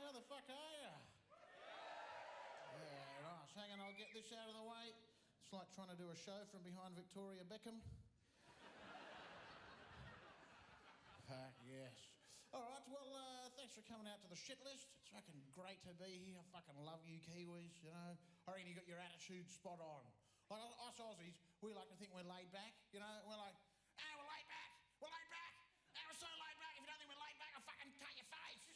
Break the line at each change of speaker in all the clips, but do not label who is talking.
Where the fuck are you? Yeah, right. Hang on, I'll get this out of the way. It's like trying to do a show from behind Victoria Beckham. Fuck, yes. All right, well, thanks for coming out to the shit list. It's fucking great to be here. I fucking love you Kiwis, you know. I reckon you got your attitude spot on. Like us Aussies, we like to think we're laid back, you know. We're like, we're laid back. We're laid back. We're so laid back. If you don't think we're laid back, I'll fucking cut your face.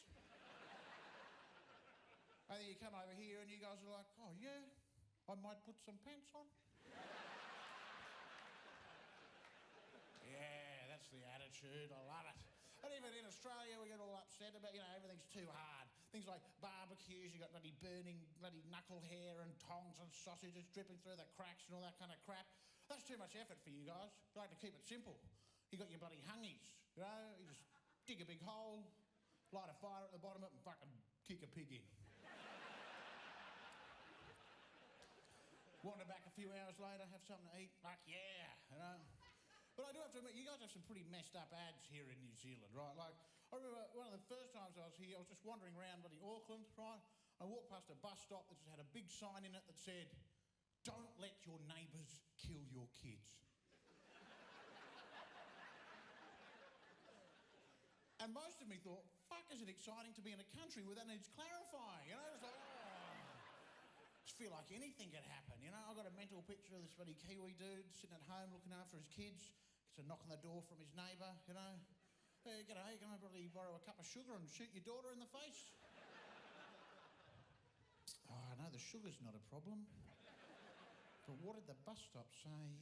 I think you come over here and you guys are like, oh, yeah, I might put some pants on. Yeah, that's the attitude. I love it. And even in Australia, we get all upset about, you know, everything's too hard. Things like barbecues, you got bloody knuckle hair and tongs and sausages dripping through the cracks and all that kind of crap. That's too much effort for you guys. You like to keep it simple. You got your bloody hungies, you know? You just dig a big hole, light a fire at the bottom of it and fucking kick a pig in. Wander back a few hours later, have something to eat. Fuck yeah, you know? But I do have to admit, you guys have some pretty messed up ads here in New Zealand, right? Like, I remember one of the first times I was here, I was just wandering around bloody Auckland, right? I walked past a bus stop that just had a big sign in it that said, "Don't let your neighbours kill your kids." And most of me thought, fuck, is it exciting to be in a country where that needs clarifying, you know? It's like, just feel like anything could happen, you know? I've got a mental picture of this bloody Kiwi dude sitting at home looking after his kids, gets a knock on the door from his neighbour, you know? Hey, g'day, can I probably borrow a cup of sugar and shoot your daughter in the face? Oh, no, the sugar's not a problem. But what did the bus stop say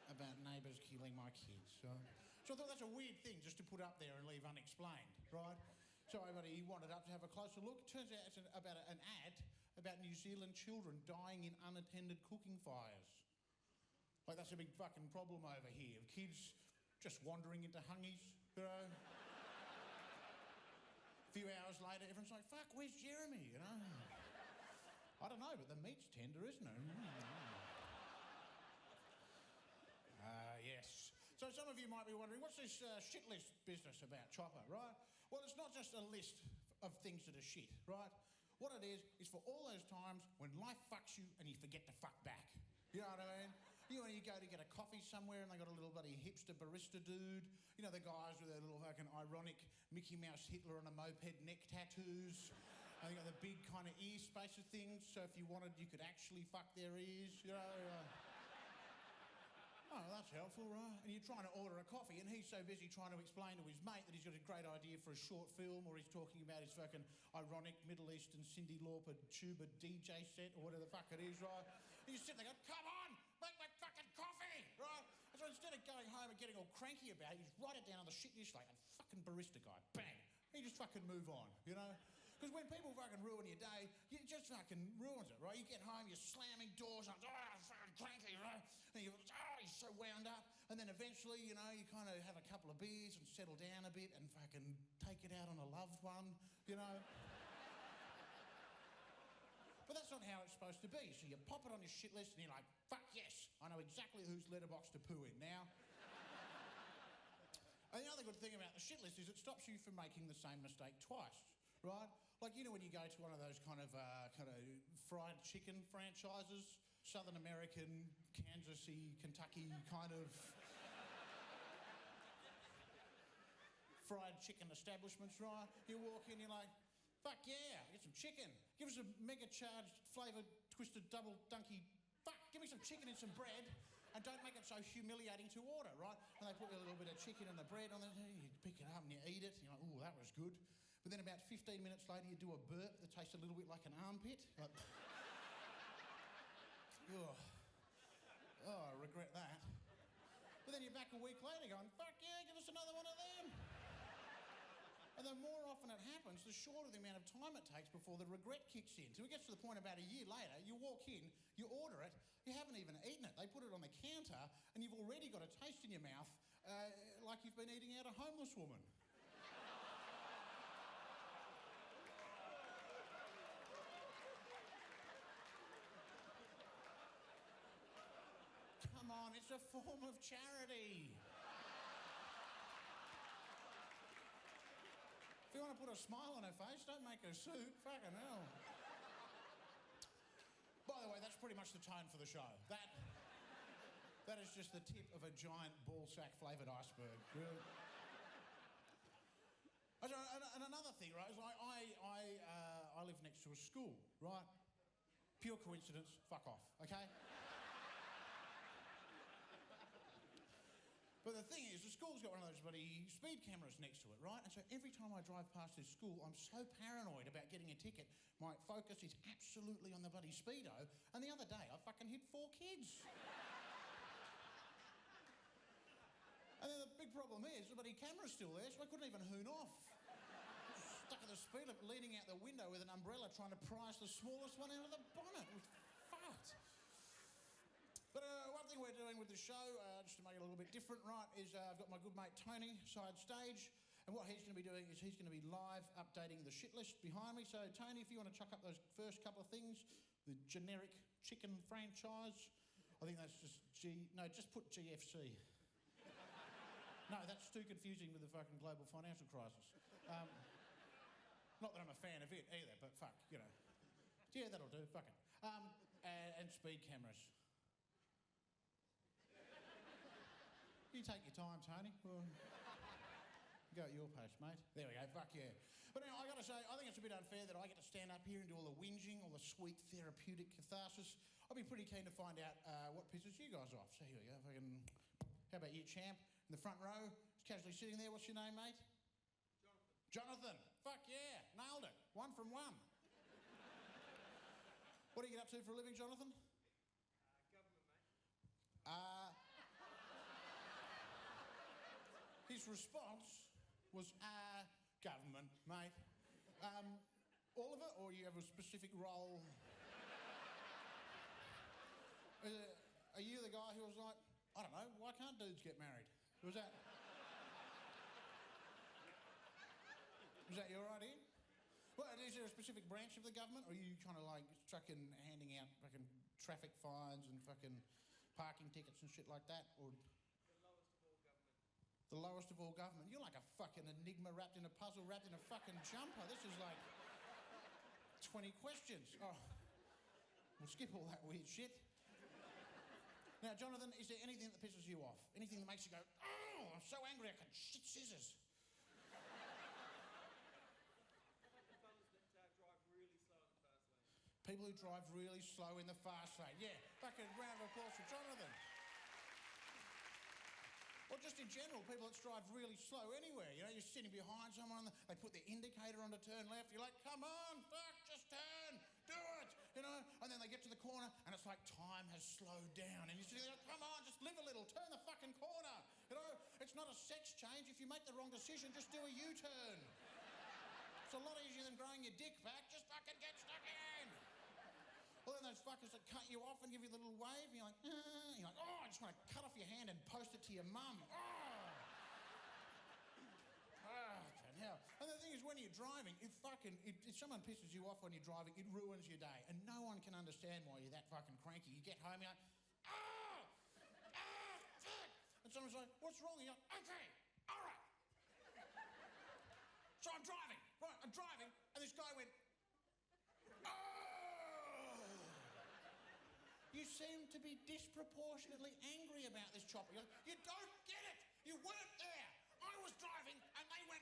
about neighbours killing my kids? So I thought that's a weird thing just to put up there and leave unexplained, right? So everybody wanted up to have a closer look. It turns out it's about an ad about New Zealand children dying in unattended cooking fires. Like, that's a big fucking problem over here. Kids just wandering into hungies, you know? A few hours later, everyone's like, fuck, where's Jeremy, you know? I don't know, but the meat's tender, isn't it? Yes. So some of you might be wondering, what's this shit list business about, Chopper, right? Well, it's not just a list of things that are shit, right? What it is for all those times when life fucks you and you forget to fuck back. You know what I mean? You know, when you go to get a coffee somewhere and they got a little bloody hipster barista dude. You know, the guys with their little fucking ironic Mickey Mouse Hitler on a moped neck tattoos. And they got the big kind of ear spacer things, so if you wanted, you could actually fuck their ears, you know? Oh, that's helpful, right? And you're trying to order a coffee and he's so busy trying to explain to his mate that he's got a great idea for a short film, or he's talking about his fucking ironic Middle Eastern Cyndi Lauper tuba DJ set or whatever the fuck it is, right? And you sit there going, come on, make my fucking coffee, right? And so instead of going home and getting all cranky about it, you just write it down on the shit list like a fucking barista guy, bang. And you just fucking move on, you know? Because when people fucking ruin your day, it just fucking ruins it, right? You get home, you're slamming doors, and I'm fucking cranky, right? And you're so wound up. And then eventually, you know, you kind of have a couple of beers and settle down a bit and fucking take it out on a loved one, you know? But that's not how it's supposed to be. So you pop it on your shit list and you're like, fuck yes, I know exactly whose letterbox to poo in now. And the other good thing about the shit list is it stops you from making the same mistake twice, right? Like, you know, when you go to one of those kind of fried chicken franchises, Southern American, Kansas-y, Kentucky kind of fried chicken establishments, right? You walk in, you're like, fuck yeah, get some chicken. Give us a mega-charged, flavoured, twisted, double dunky. Fuck, give me some chicken and some bread, and don't make it so humiliating to order, right? And they put a little bit of chicken and the bread on there, you pick it up and you eat it, and you're like, ooh, that was good. But then about 15 minutes later, you do a burp that tastes a little bit like an armpit. Like, oh, I regret that. But then you're back a week later going, fuck yeah, give us another one of them. And the more often it happens, the shorter the amount of time it takes before the regret kicks in. So it gets to the point about a year later, you walk in, you order it, you haven't even eaten it. They put it on the counter, and you've already got a taste in your mouth like you've been eating out a homeless woman. Come on, it's a form of charity. to put a smile on her face. Don't make her suit. Fucking hell. By the way, that's pretty much the tone for the show. That is just the tip of a giant ball sack flavoured iceberg. Really. And another thing, right, is I live next to a school, right? Pure coincidence, fuck off, okay? But the thing is, the school's got one of those bloody speed cameras next to it, right? And so every time I drive past this school, I'm so paranoid about getting a ticket, my focus is absolutely on the bloody speedo. And the other day, I fucking hit 4 kids. And then the big problem is, the bloody camera's still there, so I couldn't even hoon off. Stuck at the speed limit, leaning out the window with an umbrella, trying to prise the smallest one out of the bonnet. It was fucked. But one thing we're doing with the show, just to make it a little bit different, right, is I've got my good mate Tony side stage, and what he's going to be doing is he's going to be live updating the shit list behind me. So Tony, if you want to chuck up those first couple of things, the generic chicken franchise, I think that's just just put GFC. No, that's too confusing with the fucking global financial crisis. Not that I'm a fan of it either, but fuck, you know. Yeah, that'll do, fuck it. And speed cameras. You take your time, Tony. Well, go at your pace, mate. There we go, fuck yeah. But anyway, I gotta say, I think it's a bit unfair that I get to stand up here and do all the whinging, all the sweet therapeutic catharsis. I'd be pretty keen to find out what pisses you guys off. So here we go, how about you, champ? In the front row, just casually sitting there. What's your name, mate? Jonathan. Fuck yeah, nailed it. 1 from 1. What do you get up to for a living, Jonathan?
Government, mate.
His response was, government, mate. All of it, or you have a specific role? Are you the guy who was like, I don't know, why can't dudes get married? Was that your idea? Well, is there a specific branch of the government, or are you kind of like fucking handing out fucking traffic fines and fucking parking tickets and shit like that? Or the lowest of all government? You're like a fucking enigma wrapped in a puzzle, wrapped in a fucking jumper. This is like 20 questions. Oh, we'll skip all that weird shit. Now, Jonathan, is there anything that pisses you off? Anything that makes you go, oh, I'm so angry I could shit scissors? People who drive really slow in the fast lane. Yeah, fucking round of applause for Jonathan. Or just in general, people that drive really slow anywhere. You know, you're sitting behind someone, they put their indicator on to turn left. You're like, come on, fuck, just turn, do it. You know, and then they get to the corner and it's like time has slowed down. And you're sitting there, come on, just live a little, turn the fucking corner. You know, it's not a sex change. If you make the wrong decision, just do a U-turn. It's a lot easier than growing your dick back. Just fucking get stuck in. Well, then those fuckers that cut you off and give you the little wave, and you're like, oh, I just want to cut off your hand and post it to your mum. Oh, hell. And the thing is, when you're driving, if someone pisses you off when you're driving, it ruins your day. And no one can understand why you're that fucking cranky. You get home, you're like, fuck. And someone's like, what's wrong? And you're like, okay, all right. So I'm driving, and this guy went, you seem to be disproportionately angry about this chopper. You don't get it. You weren't there. I was driving and they went.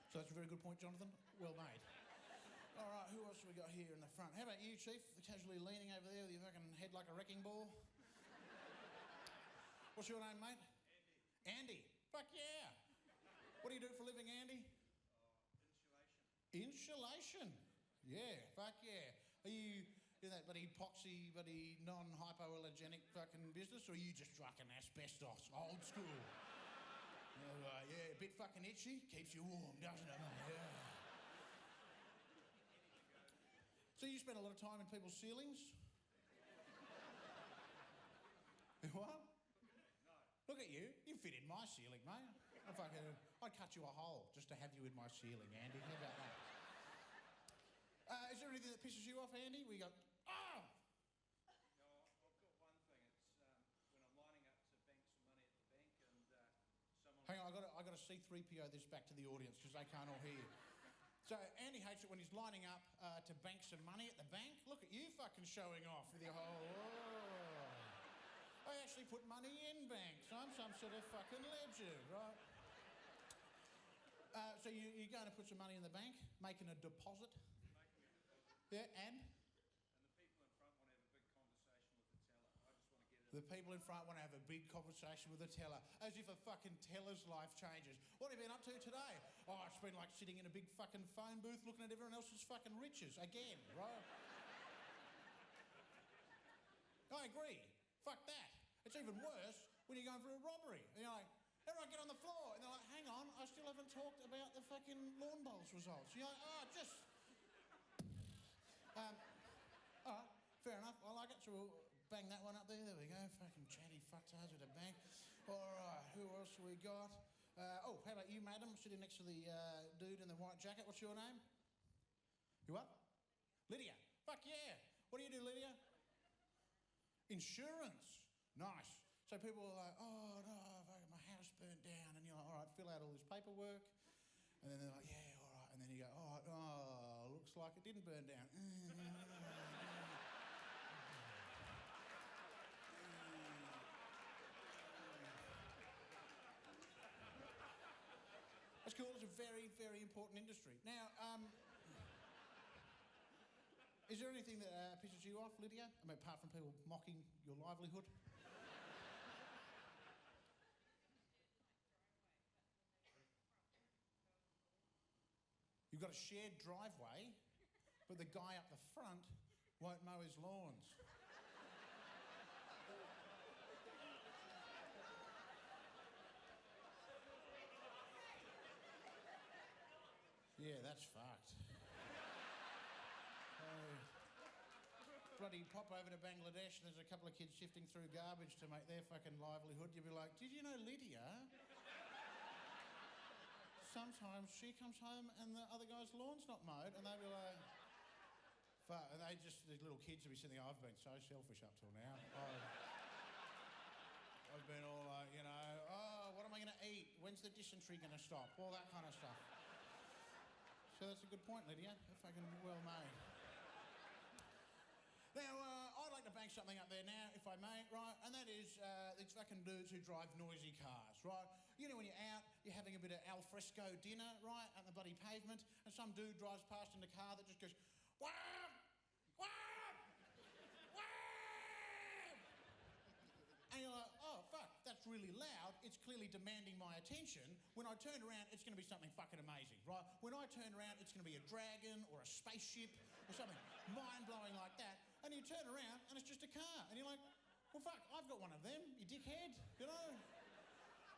So that's a very good point, Jonathan. Well made. All right, who else have we got here in the front? How about you, Chief? Casually leaning over there with your fucking head like a wrecking ball. What's your name, mate? Andy. Fuck yeah. What do you do for a living, Andy? Insulation. Yeah, fuck yeah. Are you in that bloody epoxy, bloody non-hypoallergenic fucking business, or are you just fucking asbestos, old school? Yeah, a bit fucking itchy, keeps you warm, doesn't it, mate? Yeah. So you spend a lot of time in people's ceilings? What? No. Look at you. You fit in my ceiling, mate. I'd cut you a hole just to have you in my ceiling, Andy. How about that? Is there anything that pisses you off, Andy? We go, oh!
No, I've got one thing. It's when I'm lining up to bank some money at the bank and
got to C-3PO this back to the audience because they can't all hear you. So Andy hates it when he's lining up to bank some money at the bank. Look at you fucking showing off with your whole... I actually put money in banks. I'm some sort of fucking legend, right? So you're going to put some money in the bank, making a deposit? Yeah, and? The people in front want to have a big conversation with the teller, as if a fucking teller's life changes. What have you been up to today? Oh, it's been like sitting in a big fucking phone booth looking at everyone else's fucking riches again, right? I agree. Fuck that. It's even worse when you're going for a robbery. And you're like, everyone get on the floor. And they're like, hang on, I still haven't talked about the fucking lawn bowls results. You're like, oh, just... all right, fair enough. I like it. So we'll bang that one up there. There we go. Fucking chatty fucktards with a bang. All right, who else we got? How about you, madam, sitting next to the dude in the white jacket? What's your name? You what? Lydia. Fuck yeah. What do you do, Lydia? Insurance. Nice. So people are like, oh, no, my house burnt down. And you're like, all right, fill out all this paperwork. And then they're like, yeah, all right. And then you go, oh, looks like it didn't burn down. That's cool. It's a very, very important industry. Now, is there anything that pisses you off, Lydia? I mean, apart from people mocking your livelihood? You've got a shared driveway, but the guy up the front won't mow his lawns. Yeah, that's fucked. Bloody pop over to Bangladesh and there's a couple of kids shifting through garbage to make their fucking livelihood. You'll be like, did you know Lydia? Sometimes she comes home and the other guy's lawn's not mowed, and they'd be like, fuck. And these little kids would be sitting there, I've been so selfish up till now. I've been all like, you know, oh, what am I going to eat? When's the dysentery going to stop? All that kind of stuff. So that's a good point, Lydia. Fucking well made. Now, I'd like to bank something up there now, if I may, right? And that is these fucking dudes who drive noisy cars, right? You know when you're out, you're having a bit of al fresco dinner, right, at the bloody pavement, and some dude drives past in a car that just goes, wham! Wham! Wham! And you're like, oh, fuck, that's really loud. It's clearly demanding my attention. When I turn around, it's going to be something fucking amazing, right? When I turn around, it's going to be a dragon or a spaceship or something mind-blowing like that. And you turn around, and it's just a car. And you're like, well, fuck, I've got one of them, you dickhead, you know?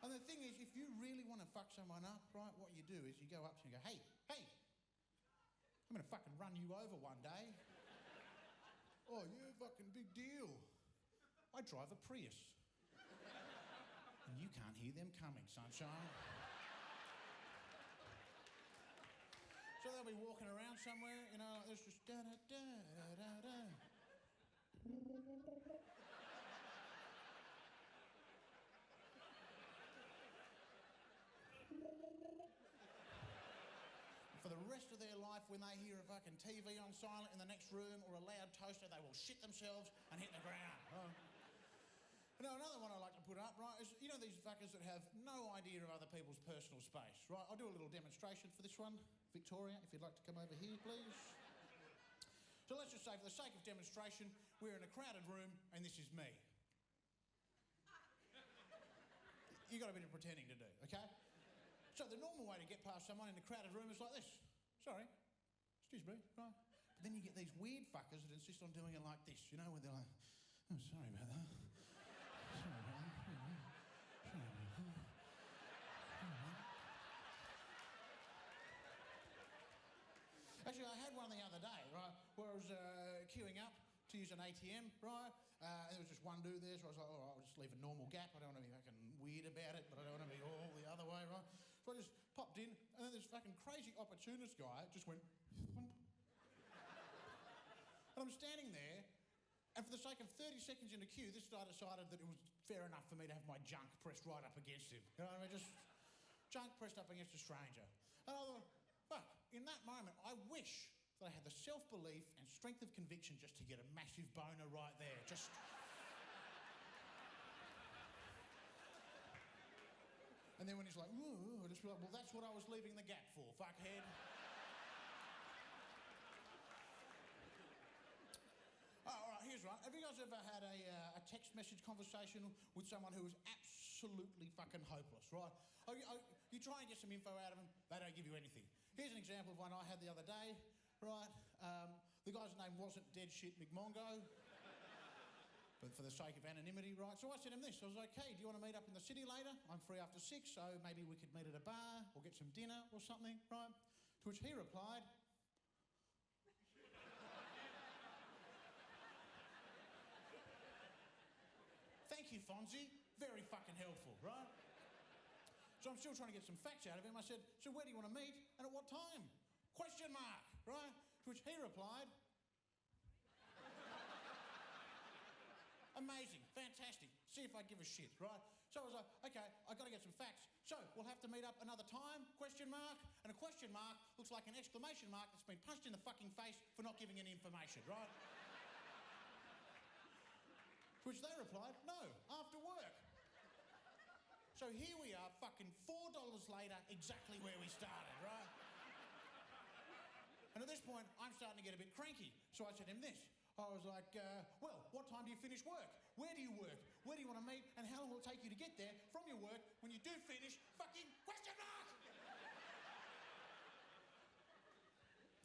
And the thing is, if you really want to fuck someone up, right, what you do is you go up to them and go, hey, I'm going to fucking run you over one day. Oh, yeah, fucking big deal. I drive a Prius. And you can't hear them coming, sunshine. So they'll be walking around somewhere, you know, like this, just da-da-da-da-da-da. For the rest of their life, when they hear a fucking TV on silent in the next room or a loud toaster, they will shit themselves and hit the ground. Now, another one I like to put up, right, is, you know these fuckers that have no idea of other people's personal space, right? I'll do a little demonstration for this one. Victoria, if you'd like to come over here, please. So let's just say, for the sake of demonstration, we're in a crowded room and this is me. You got a bit of pretending to do, okay? So the normal way to get past someone in a crowded room is like this. Sorry, excuse me, right? But then you get these weird fuckers that insist on doing it like this, you know, where they're like, oh, sorry about that. Sorry about that. Actually, I had one the other day, right, where I was queuing up to use an ATM, right, and there was just one dude there, so I was like, all right, I'll just leave a normal gap. I don't want to be fucking weird about it, but I don't want to be all the other way, right? So I just popped in, and then this fucking crazy opportunist guy just went, thump. And I'm standing there, and for the sake of 30 seconds in the queue, this guy decided that it was fair enough for me to have my junk pressed right up against him. You know what I mean? junk pressed up against a stranger. And I thought, fuck, in that moment, I wish that I had the self-belief and strength of conviction just to get a massive boner right there. Just... And then when he's like, ooh, I just be like, well, that's what I was leaving the gap for, fuckhead. All right, here's one. Have you guys ever had a text message conversation with someone who is absolutely fucking hopeless, right? You try and get some info out of them, they don't give you anything. Here's an example of one I had the other day, right? The guy's name wasn't Dead Shit McMongo, but for the sake of anonymity, right? So I sent him this. I was like, hey, do you want to meet up in the city later? I'm free after 6, so maybe we could meet at a bar or get some dinner or something, right? To which he replied, thank you, Fonzie. Very fucking helpful, right? So I'm still trying to get some facts out of him. I said, so where do you want to meet and at what time? Question mark, right? To which he replied, amazing, fantastic, see if I give a shit, right? So I was like, okay, I've got to get some facts. So we'll have to meet up another time, question mark, and a question mark looks like an exclamation mark that's been punched in the fucking face for not giving any information, right? To which they replied, no, after work. So here we are, fucking $4 later, exactly where we started, right? And at this point, I'm starting to get a bit cranky. So I said to him this. I was like, well, what time do you finish work? Where do you work? Where do you want to meet? And how long will it take you to get there from your work when you do finish fucking question mark?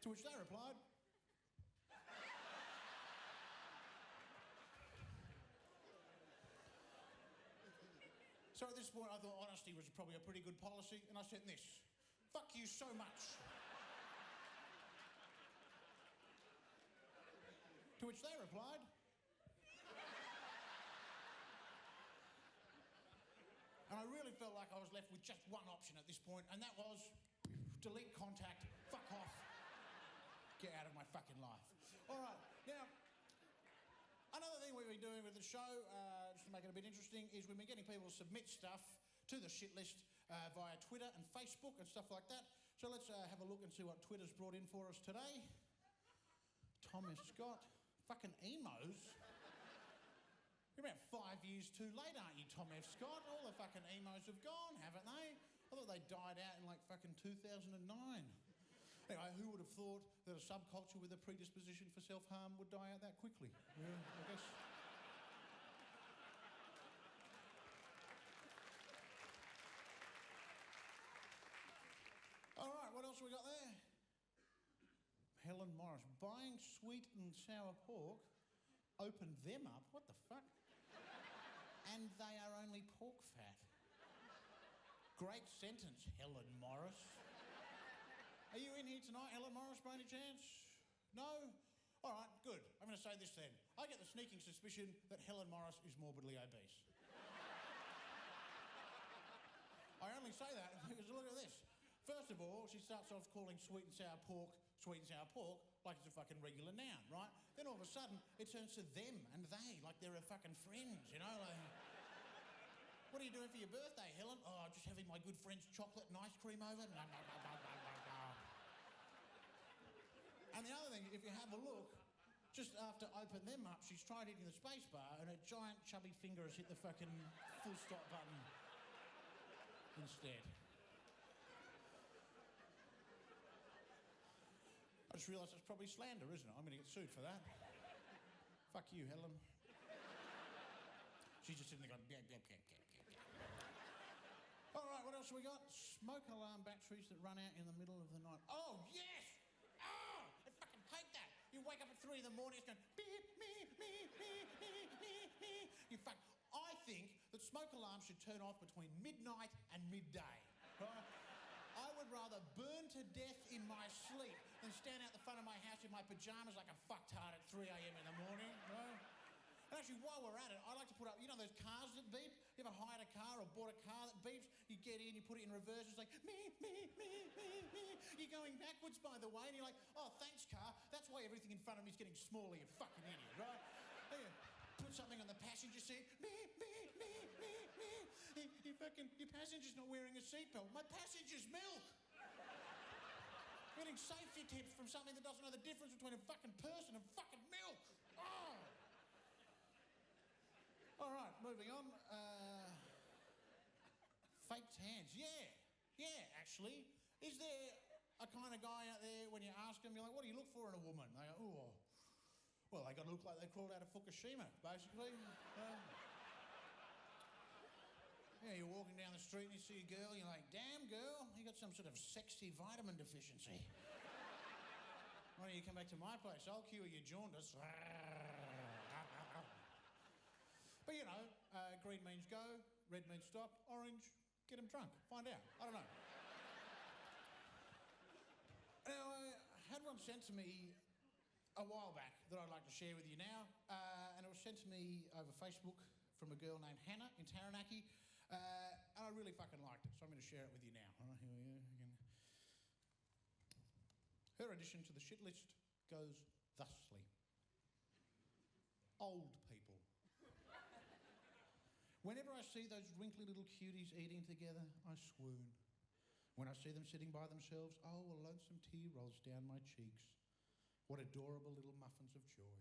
To which they replied, so at this point, I thought honesty was probably a pretty good policy, and I sent this. Fuck you so much. To which they replied, and I really felt like I was left with just one option at this point, and that was delete contact, fuck off, get out of my fucking life. All right, now, another thing we've been doing with the show, just to make it a bit interesting, is we've been getting people to submit stuff to the shit list via Twitter and Facebook and stuff like that. So let's have a look and see what Twitter's brought in for us today. Thomas Scott. Fucking emos. You're about 5 years too late, aren't you, Tom F. Scott? All the fucking emos have gone, haven't they? I thought they died out in like fucking 2009. Anyway, who would have thought that a subculture with a predisposition for self-harm would die out that quickly? Yeah, I guess. All right, what else we got there? Helen Morris, buying sweet and sour pork, opened them up, what the fuck? And they are only pork fat. Great sentence, Helen Morris. Are you in here tonight, Helen Morris, by any chance? No? All right, good. I'm going to say this then. I get the sneaking suspicion that Helen Morris is morbidly obese. I only say that because look at this. First of all, she starts off calling sweet and sour pork like it's a fucking regular noun, right? Then all of a sudden, it turns to them and they, like they're her fucking friends, you know? Like, what are you doing for your birthday, Helen? Oh, just having my good friend's chocolate and ice cream over. No, no, no, no, no, no, no. And the other thing, if you have a look, just after open them up, she's tried hitting the space bar and her giant chubby finger has hit the fucking full stop button instead. I just realised that's probably slander, isn't it? I'm going to get sued for that. Fuck you, Helen. She's just sitting there going, gap, gap, gap, gap, gap, gap. All right, what else have we got? Smoke alarm batteries that run out in the middle of the night. Oh, yes! Oh, I fucking hate that. You wake up at 3 in the morning, it's going, beep, beep, beep, beep, beep, beep, beep. You fuck. I think that smoke alarms should turn off between midnight and midday, right? I would rather burn to death in my sleep than stand out the front of my house in my pyjamas like a fucktard at 3 a.m. in the morning, right? And actually, while we're at it, I like to put up, you know those cars that beep? You ever hired a car or bought a car that beeps? You get in, you put it in reverse, it's like, me, me, me, me, me. You're going backwards, by the way, and you're like, oh, thanks, car. That's why everything in front of me is getting smaller, you fucking idiot, right? Put something on the passenger seat, me, me, me, me, me. You fucking fucking, your passenger's not wearing a seatbelt. My passenger's milk. Getting safety tips from something that doesn't know the difference between a fucking person and fucking milk. Oh. All right, moving on. Fake tans. Yeah, actually. Is there a kind of guy out there when you ask them, you're like, what do you look for in a woman? They go, oh, well, they got to look like they crawled out of Fukushima, basically. Yeah, you're walking down the street and you see a girl, you're like, damn girl, you got some sort of sexy vitamin deficiency. Why don't you come back to my place? I'll cure your jaundice. But you know, green means go, red means stop, orange, get them drunk. Find out. I don't know. Now, I had one sent to me a while back that I'd like to share with you now, and it was sent to me over Facebook from a girl named Hannah in Taranaki, and I really fucking liked it, so I'm going to share it with you now. All right, here we go again. Her addition to the shit list goes thusly. Old people. Whenever I see those wrinkly little cuties eating together, I swoon. When I see them sitting by themselves, oh, a lonesome tear rolls down my cheeks. What adorable little muffins of joy.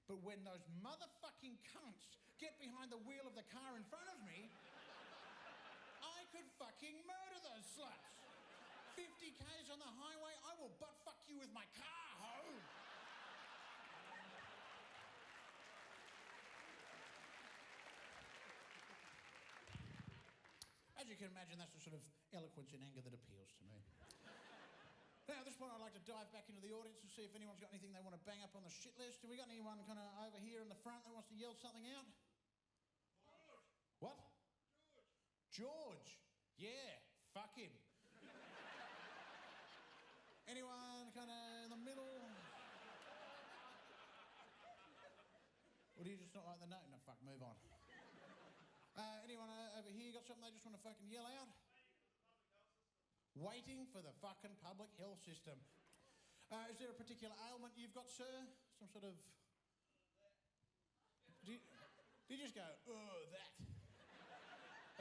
But when those motherfucking cunts get behind the wheel of the car in front of me, I could fucking murder those sluts. 50 k's on the highway, I will butt fuck you with my car, ho! As you can imagine, that's the sort of eloquence and anger that appeals to me. Now, at this point, I'd like to dive back into the audience and see if anyone's got anything they want to bang up on the shit list. Have we got anyone kind of over here in the front that wants to yell something out?
George.
What?
George.
George. Yeah, fuck him. Anyone kind of in the middle? Or do you just not like the note? No, fuck, move on. Anyone over here got something they just want to fucking yell out? Waiting for the fucking public health system. Is there a particular ailment you've got, sir? Some sort of... Do you just go, that?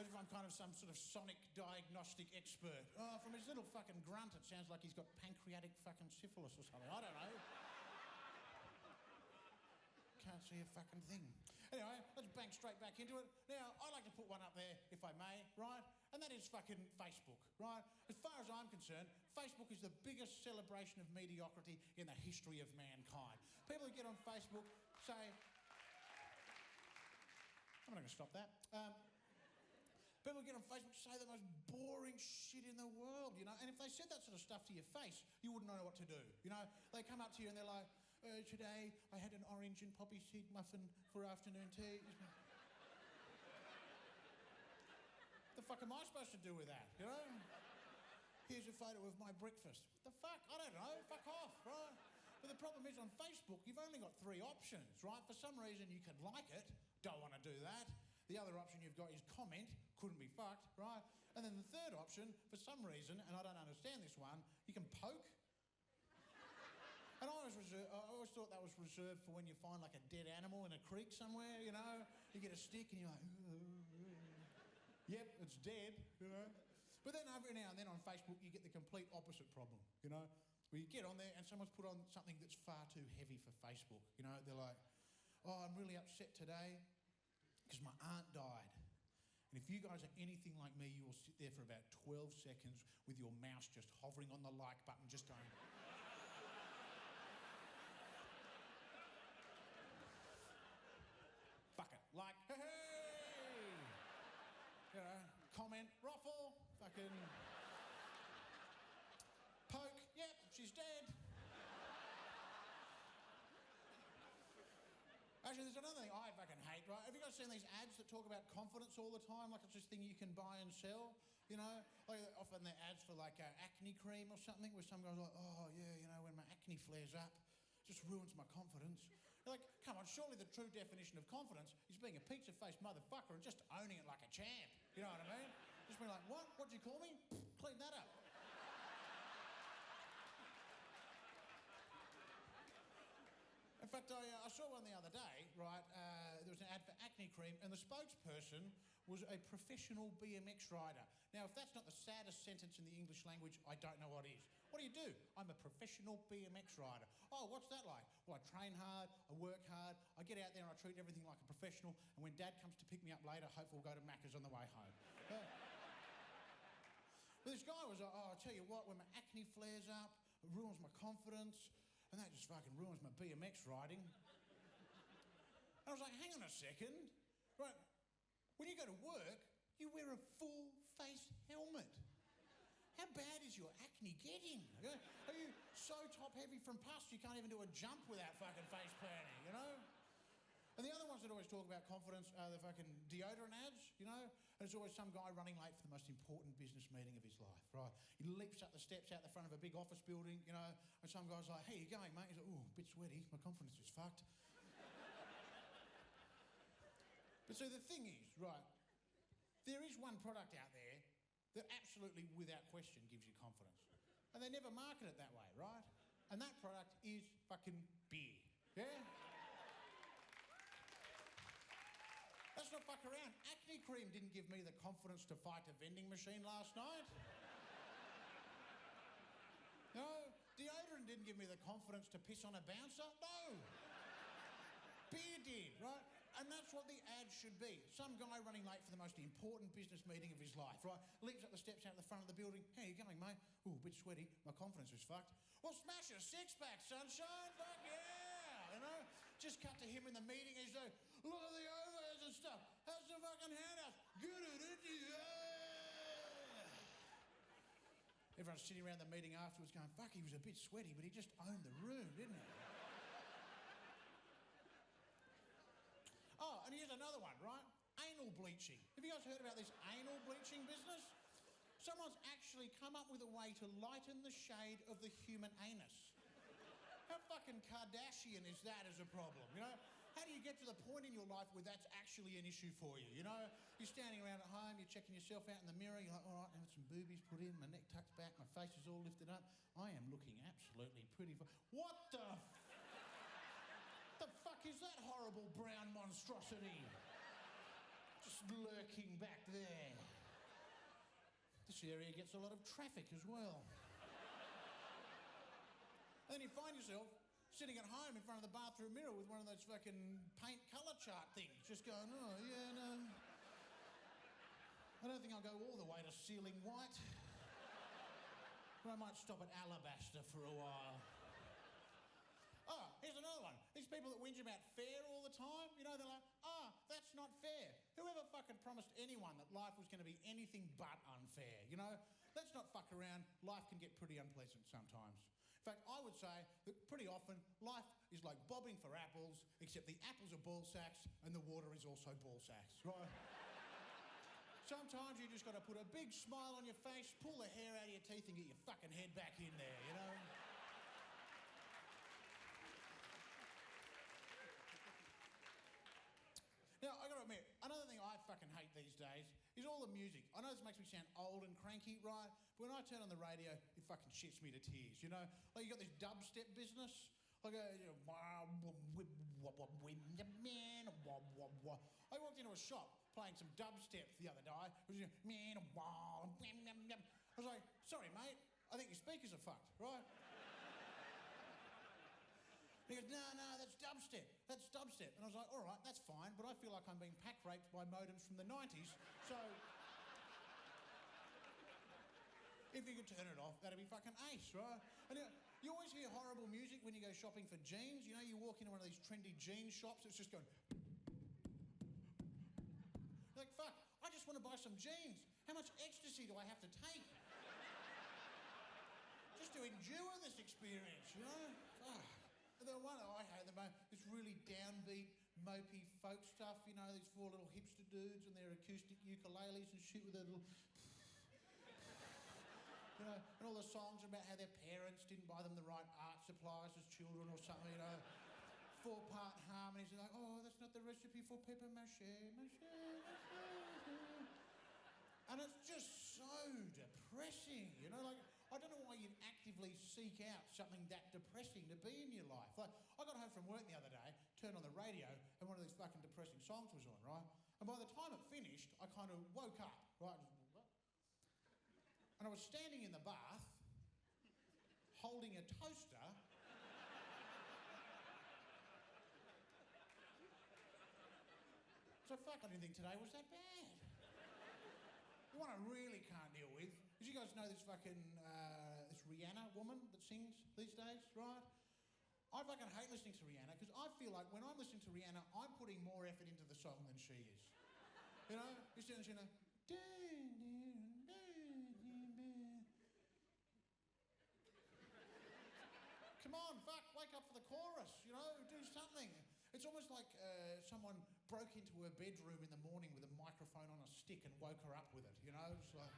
As if I'm kind of some sort of sonic diagnostic expert. Oh, from his little fucking grunt, it sounds like he's got pancreatic fucking syphilis or something. I don't know. Can't see a fucking thing. Anyway, let's bang straight back into it. Now, I'd like to put one up there, if I may, right? And that is fucking Facebook, right? As far as I'm concerned, Facebook is the biggest celebration of mediocrity in the history of mankind. People who get on Facebook say... I'm not going to stop that. People who get on Facebook say the most boring shit in the world, you know? And if they said that sort of stuff to your face, you wouldn't know what to do, you know? They come up to you and they're like, today I had an orange and poppy seed muffin for afternoon tea. The fuck am I supposed to do with that, you know? Here's a photo of my breakfast. The fuck? I don't know. Fuck off, right? But the problem is on Facebook, you've only got 3 options, right? For some reason you can like it, don't want to do that. The other option you've got is comment, couldn't be fucked, right? And then the third option, for some reason, and I don't understand this one, you can poke. And I always thought that was reserved for when you find like a dead animal in a creek somewhere, you know? You get a stick and you're like, yep, it's dead, you know? But then every now and then on Facebook, you get the complete opposite problem, you know? Where you get on there and someone's put on something that's far too heavy for Facebook, you know? They're like, oh, I'm really upset today because my aunt died. And if you guys are anything like me, you will sit there for about 12 seconds with your mouse just hovering on the like button, just going... Fuck it. Like, hey! You know, comment, ruffle, fucking... Poke, yep, she's dead. Actually, there's another thing I fucking hate, right? Have you guys seen these ads that talk about confidence all the time? Like it's this thing you can buy and sell, you know? Like often they're ads for like acne cream or something where some guy's like, oh yeah, you know, when my acne flares up, it just ruins my confidence. You're like, come on, surely the true definition of confidence is being a pizza-faced motherfucker and just owning it like a champ. You know what I mean? Just being like, what? What'd you call me? Clean that up. In fact, I saw one the other day, right? There was an ad for acne cream, and the spokesperson was a professional BMX rider. Now, if that's not the saddest sentence in the English language, I don't know what is. What do? I'm a professional BMX rider. Oh, what's that like? Well, I train hard, I work hard, I get out there and I treat everything like a professional, and when Dad comes to pick me up later, hopefully we'll go to Macca's on the way home. But this guy was like, oh, I'll tell you what, when my acne flares up, it ruins my confidence, and that just fucking ruins my BMX riding. And I was like, hang on a second. Right, when you go to work, you wear a full face helmet. How bad is your acne getting? Are you so top heavy from pus you can't even do a jump without fucking face planting, you know? And the other ones that always talk about confidence are the fucking deodorant ads, you know? And there's always some guy running late for the most important business meeting of his life, right? He leaps up the steps out the front of a big office building, you know, and some guy's like, hey, you going, mate? He's like, ooh, a bit sweaty, my confidence is fucked. But so the thing is, right, there is one product out there that absolutely, without question, gives you confidence. And they never market it that way, right? And that product is fucking beer, yeah? Let's not fuck around. Acne cream didn't give me the confidence to fight a vending machine last night. No. Deodorant didn't give me the confidence to piss on a bouncer. No. Beer did, right? And that's what the ad should be. Some guy running late for the most important business meeting of his life, right? Leaps up the steps out the front of the building. How you going, mate? Ooh, a bit sweaty. My confidence is fucked. Well, smash a six-pack, sunshine. Fuck yeah. You know? Just cut to him in the meeting. He's like, look at the overheads and stuff. How's the fucking handouts? Good at it, yeah. Everyone's sitting around the meeting afterwards going, fuck, he was a bit sweaty, but he just owned the room, didn't he? Oh, and here's another one, right? Anal bleaching. Have you guys heard about this anal bleaching business? Someone's actually come up with a way to lighten the shade of the human anus. How fucking Kardashian is that as a problem, you know? How do you get to the point in your life where that's actually an issue for you, you know? You're standing around at home, you're checking yourself out in the mirror, you're like, all right, I have some boobies put in, my neck tucked back, my face is all lifted up. I am looking absolutely pretty. What the fuck is that horrible brown monstrosity? Just lurking back there. This area gets a lot of traffic as well. And then you find yourself sitting at home in front of the bathroom mirror with one of those fucking paint colour chart things, just going, oh, yeah, no. I don't think I'll go all the way to ceiling white. But I might stop at alabaster for a while. Oh, here's another one. These people that whinge about fair all the time, you know, they're like, that's not fair. Whoever fucking promised anyone that life was going to be anything but unfair, you know? Let's not fuck around. Life can get pretty unpleasant sometimes. In fact, I would say that pretty often life is like bobbing for apples, except the apples are ball sacks and the water is also ball sacks, right? Sometimes you just got to put a big smile on your face, pull the hair out of your teeth and get your fucking head back in there, you know? Now, I gotta admit, another thing I fucking hate these days is all the music. I know this makes me sound old and cranky, right? But when I turn on the radio, it fucking shits me to tears, you know? Like, you got this dubstep business. Like, you know, I walked into a shop playing some dubstep the other day. It was, I was like, sorry, mate, I think your speakers are fucked, right? He goes, no, that's dubstep. That's dubstep. And I was like, all right, that's fine, but I feel like I'm being pack raped by modems from the 90s, so if you could turn it off, that'd be fucking ace, right? And you always hear horrible music when you go shopping for jeans. You know, you walk into one of these trendy jeans shops, it's just going... Like, fuck, I just want to buy some jeans. How much ecstasy do I have to take? Just to endure this experience, you know? Fuck. The one I had, this really downbeat, mopey folk stuff, you know, these four little hipster dudes and their acoustic ukuleles and shit with their little... You know, and all the songs about how their parents didn't buy them the right art supplies as children or something, you know. Four-part harmonies, and like, oh, that's not the recipe for paper mache. And it's just so depressing, you know, like... I don't know why you'd actively seek out something that depressing to be in your life. Like, I got home from work the other day, turned on the radio, and one of these fucking depressing songs was on, right? And by the time it finished, I kind of woke up, right? And I was standing in the bath, holding a toaster. So fuck, I didn't think today was that bad. The one I really can't deal with is, you guys know this fucking, this Rihanna woman that sings these days, right? I fucking hate listening to Rihanna because I feel like when I'm listening to Rihanna, I'm putting more effort into the song than she is. You know? You're sitting there, come on, fuck, wake up for the chorus, you know, do something. It's almost like someone broke into her bedroom in the morning with a microphone on a stick and woke her up with it, you know? It's like...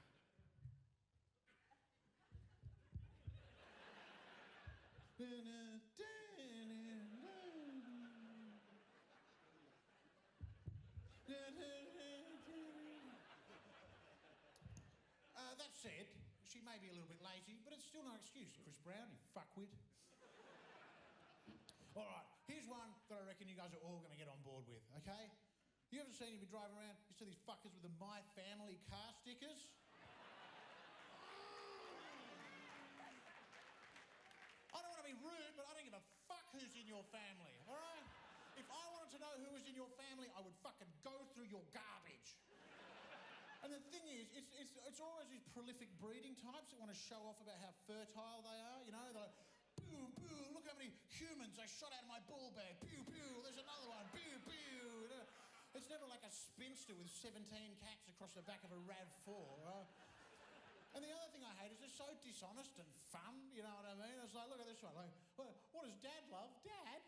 that said, she may be a little bit lazy, but it's still no excuse, Chris Brown, you fuckwit. All right, here's one that I reckon you guys are all going to get on board with, okay? You ever seen, if you drive around, you see these fuckers with the My Family car stickers? I don't want to be rude, but I don't give a fuck who's in your family, all right? If I wanted to know who was in your family, I would fucking go through your garbage. And the thing is, it's always these prolific breeding types that want to show off about how fertile they are, you know? They're like, pew, pew, look how many humans I shot out of my bull bag. Pew, pew, there's another one. Pew, pew. It's never like a spinster with 17 cats across the back of a RAV4. And the other thing I hate is they're so dishonest and fun, you know what I mean? It's like, look at this one. Like, what does Dad love? Dad?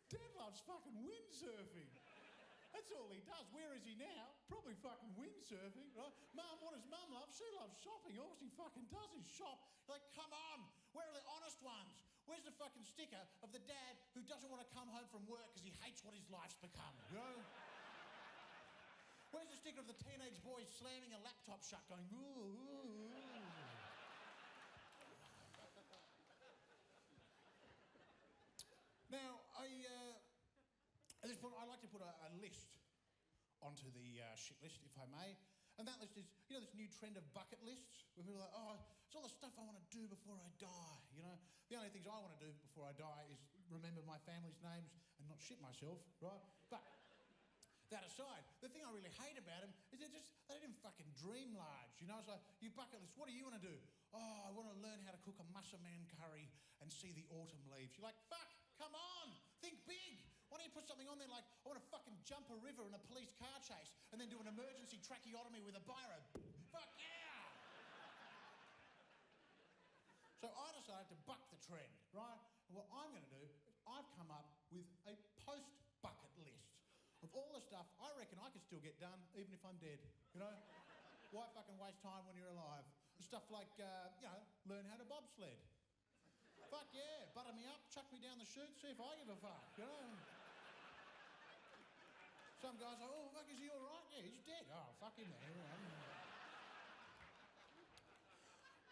Dad loves fucking windsurfing. That's all he does. Where is he now? Probably fucking windsurfing, right? Mum, what does Mum love? She loves shopping. All she fucking does is shop. You're like, come on. Where are the honest ones? Where's the fucking sticker of the dad who doesn't want to come home from work because he hates what his life's become, you know? Where's the sticker of the teenage boy slamming a laptop shut going, ooh, ooh, ooh. Now, at this point, I like to put a list onto the shit list, if I may. And that list is, you know, this new trend of bucket lists, where people are like, oh, it's all the stuff I want to do before I die, you know? The only things I want to do before I die is remember my family's names and not shit myself, right? But that aside, the thing I really hate about them is they don't even fucking dream large, you know? It's like, you bucket list, what do you want to do? Oh, I want to learn how to cook a Muscle Man curry and see the autumn leaves. You're like, fuck, come on, think big. Why don't you put something on there like, I want to fucking jump a river in a police car chase and then do an emergency tracheotomy with a biro. Fuck yeah! So I decided to buck the trend, right? And what I'm going to do is I've come up with a post-bucket list of all the stuff I reckon I could still get done even if I'm dead, you know? Why fucking waste time when you're alive? Stuff like, you know, learn how to bobsled. Fuck yeah, butter me up, chuck me down the chute, see if I give a fuck, you know? Some guys are like, oh, fuck, is he all right? Yeah, he's dead. Oh, fuck him then.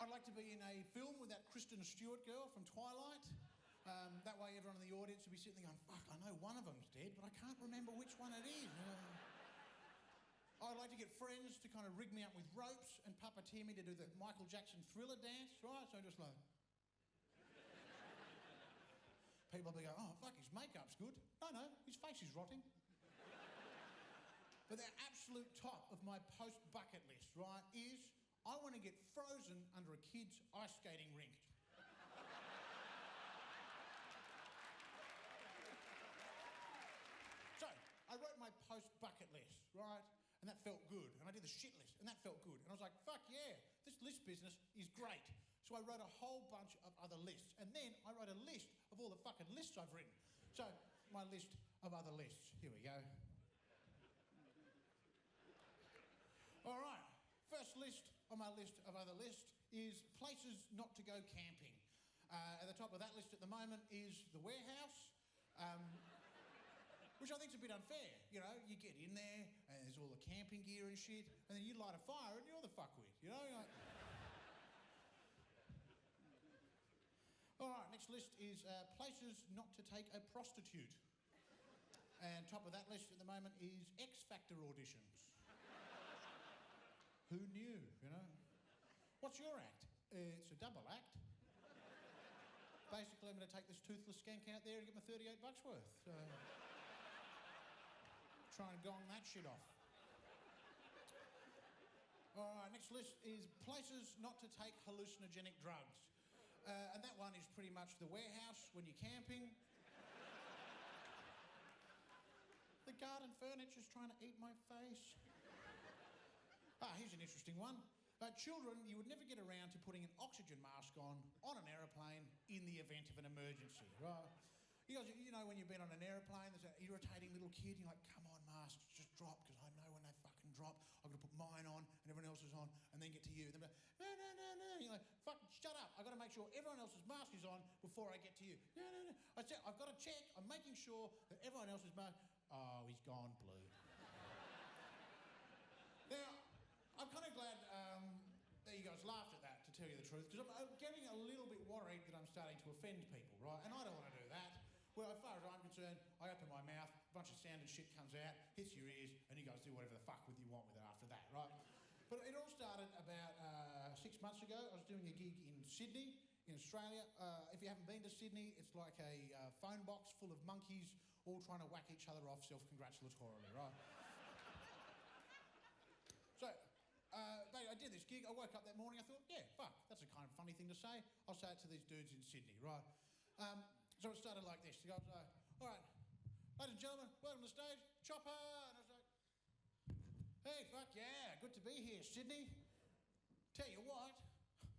I'd like to be in a film with that Kristen Stewart girl from Twilight. That way everyone in the audience would be sitting there going, fuck, I know one of them's dead, but I can't remember which one it is. I'd like to get friends to kind of rig me up with ropes and puppeteer me to do the Michael Jackson Thriller dance, right? So just like... People will be going, oh, fuck, his makeup's good. No, his face is rotting. But the absolute top of my post-bucket list, right, is I want to get frozen under a kid's ice skating rink. So, I wrote my post-bucket list, right, and that felt good. And I did the shit list, and that felt good. And I was like, fuck yeah, this list business is great. So I wrote a whole bunch of other lists. And then I wrote a list of all the fucking lists I've written. So, my list of other lists. Here we go. All right, first list on my list of other lists is places not to go camping. At the top of that list at the moment is the warehouse, which I think is a bit unfair. You know, you get in there and there's all the camping gear and shit, and then you light a fire and you're the fuckwit, you know? Like... All right, next list is places not to take a prostitute. And top of that list at the moment is X Factor auditions. Who knew, you know? What's your act? It's a double act. Basically, I'm going to take this toothless skank out there and get my 38 bucks worth. Try and gong that shit off. All right, next list is places not to take hallucinogenic drugs. And that one is pretty much the warehouse when you're camping. The garden furniture's trying to eat my face. Here's an interesting one. Children, you would never get around to putting an oxygen mask on an aeroplane in the event of an emergency, right? You guys, you know when you've been on an aeroplane, there's an irritating little kid, you're like, come on, masks, just drop, because I know when they fucking drop, I'm going to put mine on and everyone else is on, and then get to you. They're like, no, no, no, no. You're like, fuck, shut up. I've got to make sure everyone else's mask is on before I get to you. No, no, no. I said, I've got to check. I'm making sure that everyone else's mask... Oh, he's gone blue. Now, I'm kind of glad that you guys laughed at that, to tell you the truth, because I'm getting a little bit worried that I'm starting to offend people, right? And I don't want to do that. Well, as far as I'm concerned, I open my mouth, a bunch of sound and shit comes out, hits your ears, and you guys do whatever the fuck with you want with it after that, right? But it all started about 6 months ago. I was doing a gig in Sydney, in Australia. If you haven't been to Sydney, it's like a phone box full of monkeys all trying to whack each other off self-congratulatorily, right? So, I did this gig. I woke up that morning. I thought, yeah, fuck, that's a kind of funny thing to say. I'll say it to these dudes in Sydney, right? So it started like this. The guy was like, all right, ladies and gentlemen, welcome to the stage, Chopper. And I was like, hey, fuck yeah, good to be here, Sydney. Tell you what,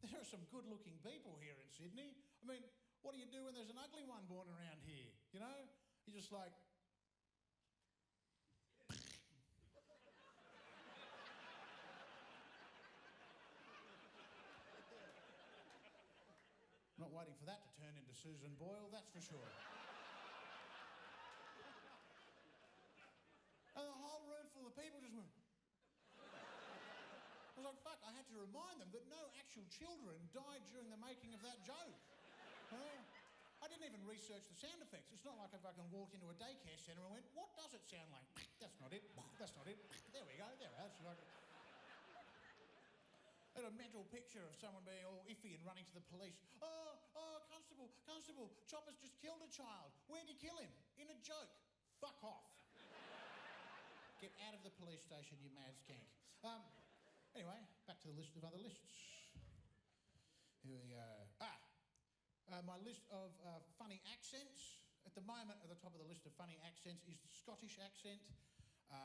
there are some good-looking people here in Sydney. I mean, what do you do when there's an ugly one born around here, you know? You're just like... Not waiting for that to turn into Susan Boyle, that's for sure. And the whole room full of people just went... I was like, fuck, I had to remind them that no actual children died during the making of that joke. I didn't even research the sound effects. It's not like if I can walk into a daycare centre and went, what does it sound like? That's not it. That's not it. There we go. There it is. I had a mental picture of someone being all iffy and running to the police. Oh, constable, Chopper's just killed a child. Where'd you kill him? In a joke. Fuck off. Get out of the police station, you mad skank. Anyway, back to the list of other lists. Here we go. My list of funny accents. At the moment, at the top of the list of funny accents is the Scottish accent.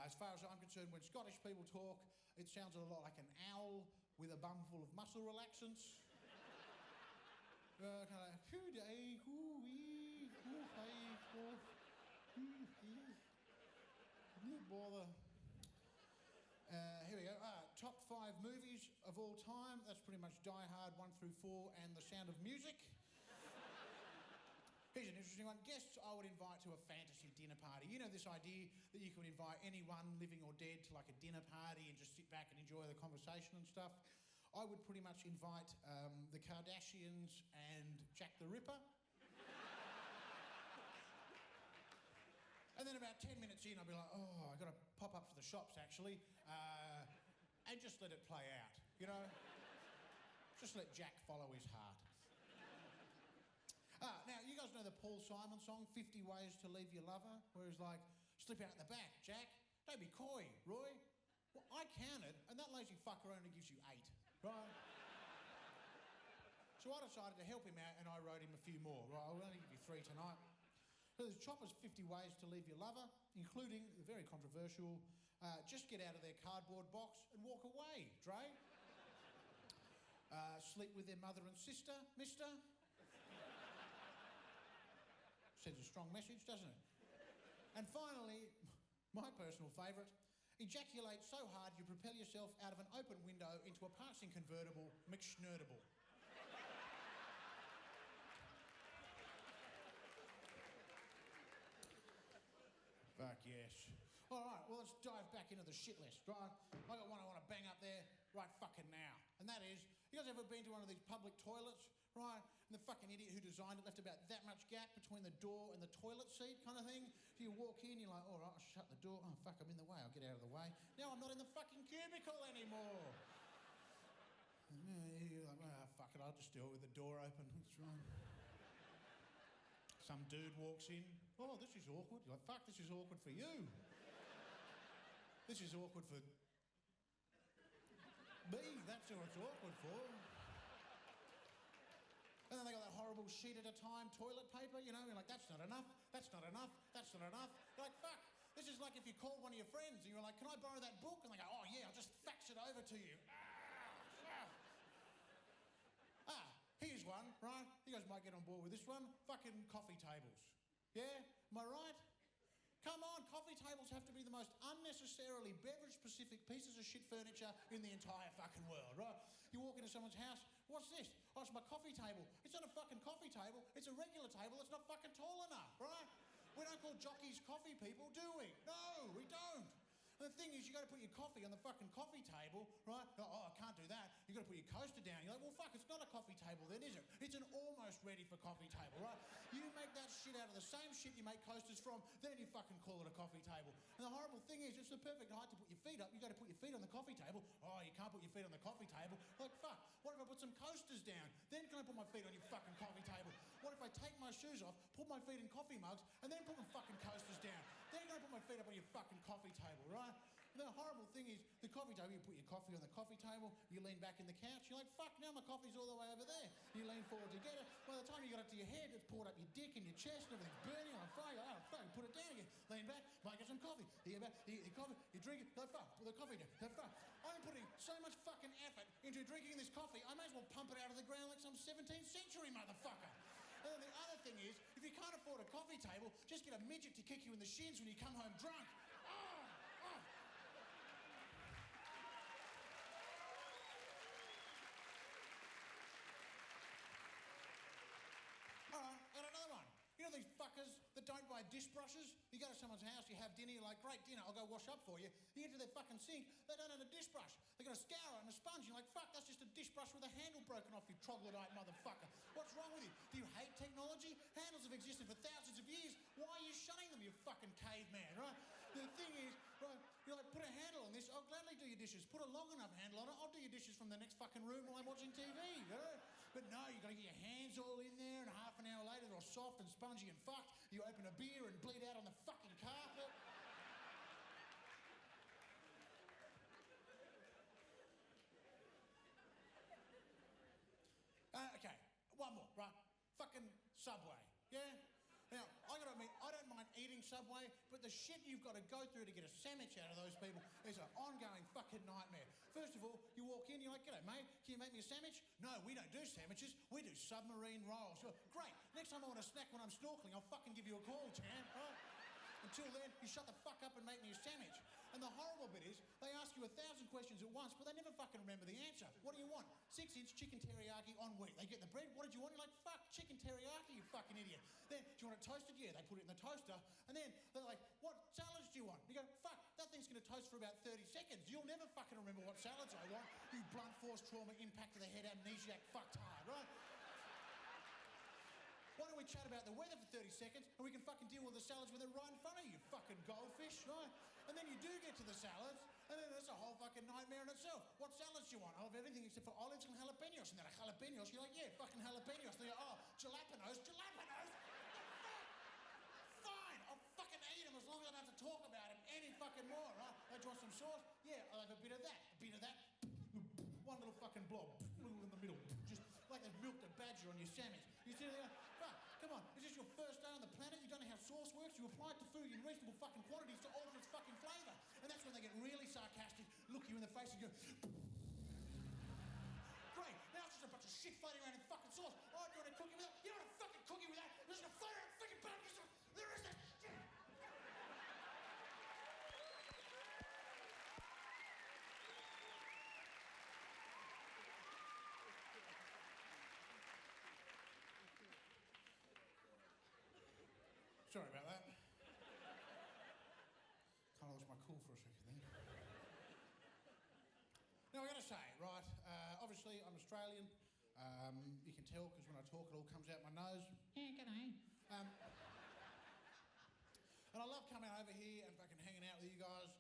As far as I'm concerned, when Scottish people talk, it sounds a lot like an owl with a bum full of muscle relaxants. Kind of like, hoo-day, hoo-wee, hoo-hey, hoo-hee. No bother. Here we go. Top 5 movies of all time. That's pretty much Die Hard 1 through 4 and The Sound of Music. Here's an interesting one. Guests I would invite to a fantasy dinner party. You know this idea that you can invite anyone, living or dead, to like a dinner party and just sit back and enjoy the conversation and stuff. I would pretty much invite the Kardashians and Jack the Ripper. And then about 10 minutes in, I'll be like, oh, I've got to pop up to the shops, actually, and just let it play out, you know? Just let Jack follow his heart. Now, you guys know the Paul Simon song, 50 Ways to Leave Your Lover, where he's like, slip out the back, Jack. Don't be coy, Roy. Well, I counted, and that lazy fucker only gives you 8, right? So I decided to help him out, and I wrote him a few more. Right, I'll only give you 3 tonight. So there's Chopper's 50 Ways to Leave Your Lover, including the very controversial, just get out of their cardboard box and walk away, Dre. Sleep with their mother and sister, mister. Sends a strong message, doesn't it? And finally, my personal favourite, ejaculate so hard you propel yourself out of an open window into a passing convertible, McSchnurtable. Fuck yes. All right, well, let's dive back into the shit list, right? I got one I want to bang up there right fucking now. And that is, you guys ever been to one of these public toilets, right? And the fucking idiot who designed it left about that much gap between the door and the toilet seat kind of thing. So you walk in, you're like, all right, I'll shut the door. Oh, fuck, I'm in the way. I'll get out of the way. Now I'm not in the fucking cubicle anymore. You're like, oh, fuck it, I'll just do it with the door open. That's right. Some dude walks in. Oh, this is awkward. You're like, fuck, this is awkward for you. This is awkward for me. That's who it's awkward for. And then they got that horrible sheet at a time toilet paper, you know, you're like, that's not enough, that's not enough, that's not enough. You're like, fuck, this is like if you called one of your friends and you were like, can I borrow that book? And they go, oh yeah, I'll just fax it over to you. Here's one, right? You guys might get on board with this one. Fucking coffee tables. Yeah? Am I right? Come on, coffee tables have to be the most unnecessarily beverage-specific pieces of shit furniture in the entire fucking world, right? You walk into someone's house, what's this? Oh, it's my coffee table. It's not a fucking coffee table. It's a regular table that's not fucking tall enough, right? We don't call jockeys coffee people, do we? No, we don't. And the thing is, you got to put your coffee on the fucking coffee table, right? Oh, I can't do that. You got to put your coaster down. You're like, well, fuck, it's not a coffee table then, is it? It's an almost ready for coffee table, right? You make that shit out of the same shit you make coasters from, then you fucking call it a coffee table. And the horrible thing is, it's the perfect height to put your feet up. You got to put your feet on the coffee table. Oh, you can't put your feet on the coffee table. Like, fuck, what if I put some coasters down? Then can I put my feet on your fucking coffee table? What if I take my shoes off, put my feet in coffee mugs, and then put my fucking coasters down? Then can I put my feet up on your fucking coffee table, right? And the horrible thing is, the coffee table, you put your coffee on the coffee table, you lean back in the couch, you're like, fuck, now my coffee's all the way over there. You lean forward to get it. By the time you got it to your head, it's poured up your dick and your chest, and everything's burning on fire. Oh, fuck, put it down again. Lean back, might get some coffee. You get back, you get your coffee, you drink it, no fuck, put the coffee down, no fuck. I'm putting so much fucking effort into drinking this coffee, I may as well pump it out of the ground like some 17th century motherfucker. And then the other thing is, if you can't afford a coffee table, just get a midget to kick you in the shins when you come home drunk. You know these fuckers that don't buy dish brushes? You go to someone's house, you have dinner, you're like, great dinner, I'll go wash up for you. You get to their fucking sink, they don't have a dish brush. They got a scourer and a sponge. You're like, fuck, that's just a dish brush with a handle broken off, you troglodyte motherfucker. What's wrong with you? Do you hate technology? Handles have existed for thousands of years. Why are you shunning them, you fucking caveman, right? The thing is, right, you're like, put a handle on this, I'll gladly do your dishes. Put a long enough handle on it, I'll do your dishes from the next fucking room while I'm watching TV, you know? But no, you got to get your hands all in there, and half an hour later they're all soft and spongy and fucked. You open a beer and bleed out on the fucking carpet. Okay, one more, right? Fucking Subway, yeah? Now, I gotta admit, I don't mind eating Subway, but the shit you've got to go through to get a sandwich out of those people is an ongoing fucking nightmare. First of all, you walk in, you're like, g'day mate, can you make me a sandwich? No, we don't do sandwiches, we do submarine rolls. You're like, great, next time I want a snack when I'm snorkeling, I'll fucking give you a call, champ, right? Until then, you shut the fuck up and make me a sandwich. And the horrible bit is, they ask you 1,000 questions at once, but they never fucking remember the answer. What do you want? 6-inch chicken teriyaki on wheat. They get the bread, what did you want? You're like, fuck, chicken teriyaki, you fucking idiot. Then, do you want it toasted? Yeah, they put it in the toaster. And then, they're like, what salads do you want? You go, fuck, that thing's gonna toast for about 30 seconds. You'll never fucking remember what salads I want. You blunt force trauma, impact to the head, amnesiac, fucktard, right? Why don't we chat about the weather for 30 seconds and we can fucking deal with the salads when they're right in front of you, fucking goldfish, right? And then you do get to the salads, and then it's a whole fucking nightmare in itself. What salads do you want? I'll have everything except for olives and jalapenos. And then a jalapenos, you're like, yeah, fucking jalapenos. And they're like, oh, jalapenos? Fine, I'll fucking eat them as long as I don't have to talk about them any fucking more, right? Oh, do you want some sauce? Yeah, I'll have a bit of that, one little fucking blob, little in the middle, just like they've milked a badger on your sandwich. You sit there, fuck, come on, is this your first day on the planet? You don't know how sauce works? You apply it to food in reasonable fucking quantities to alter its fucking flavour. And that's when they get really sarcastic, look you in the face and go, great, now it's just a bunch of shit floating around in fucking sauce. Oh, do you want to cook it with that? You don't want to fucking cook it with that? There's no float around fucking barbecue sauce. There is that shit. Sorry about that. Kind of lost my cool for a second then. Now, I got to say, right, obviously I'm Australian. You can tell because when I talk, it all comes out my nose. Yeah, g'day. And I love coming over here and fucking hanging out with you guys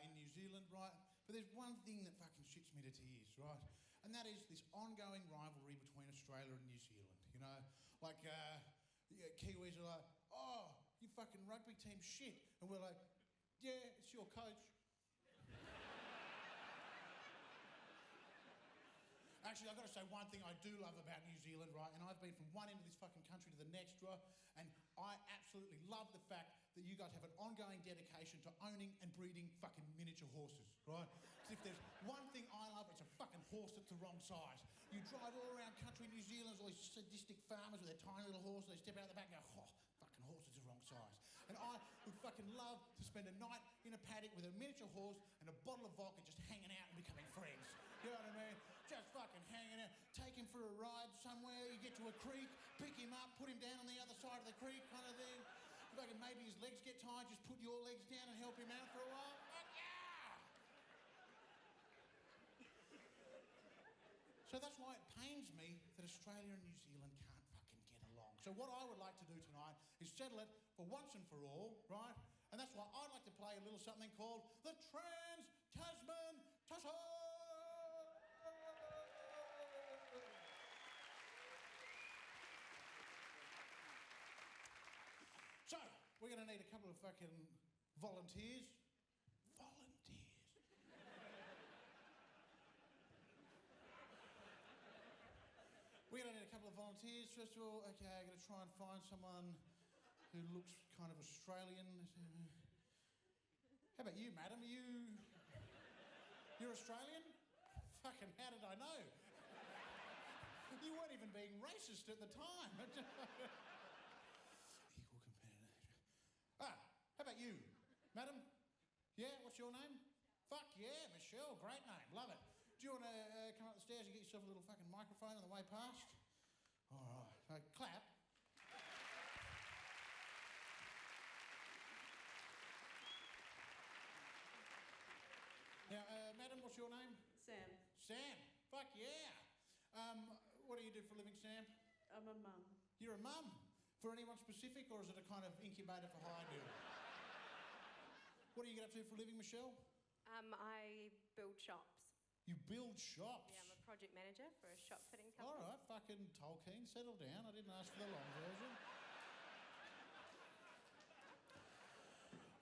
in New Zealand, right? But there's one thing that fucking shits me to tears, right? And that is this ongoing rivalry between Australia and New Zealand, you know? Like, Kiwis are like, oh, you fucking rugby team shit. And we're like, yeah, it's your coach. Actually, I've got to say one thing I do love about New Zealand, right? And I've been from one end of this fucking country to the next, right? And I absolutely love the fact that you guys have an ongoing dedication to owning and breeding fucking miniature horses, right? Because if there's one thing I love, it's a fucking horse that's the wrong size. You drive all around country New Zealand, all these sadistic farmers with their tiny little horse, they step out the back and go, oh, fucking horse is the wrong size. And I would fucking love to spend a night in a paddock with a miniature horse and a bottle of vodka just hanging out and becoming friends. You know what I mean? Just fucking hanging out, take him for a ride somewhere, you get to a creek, pick him up, put him down on the other side of the creek kind of thing. Fucking maybe his legs get tired, just put your legs down and help him out for a while. Fuck yeah! So that's why it pains me that Australia and New Zealand can't fucking get along. So what I would like to do tonight is settle it for once and for all, right? And that's why I'd like to play a little something called the Trans-Tasman Tussle! So, we're going to need a couple of fucking volunteers. Volunteers. We're going to need a couple of volunteers. First of all, okay, I'm going to try and find someone who looks kind of Australian. How about you, madam? You're Australian? Fucking how did I know? You weren't even being racist at the time. How about you, madam? Yeah, what's your name? Fuck yeah, Michelle, great name, love it. Do you want to come up the stairs and get yourself a little fucking microphone on the way past? All right, clap. Now, madam, what's your name?
Sam.
Sam, fuck yeah. What do you do for a living, Sam?
I'm a mum.
You're a mum? For anyone specific, or is it a kind of incubator for hire deal? What do you get up to for a living, Michelle?
I build shops.
You build shops?
Yeah, I'm a project manager for a shop fitting company.
All right, fucking Tolkien, settle down. I didn't ask for the long version.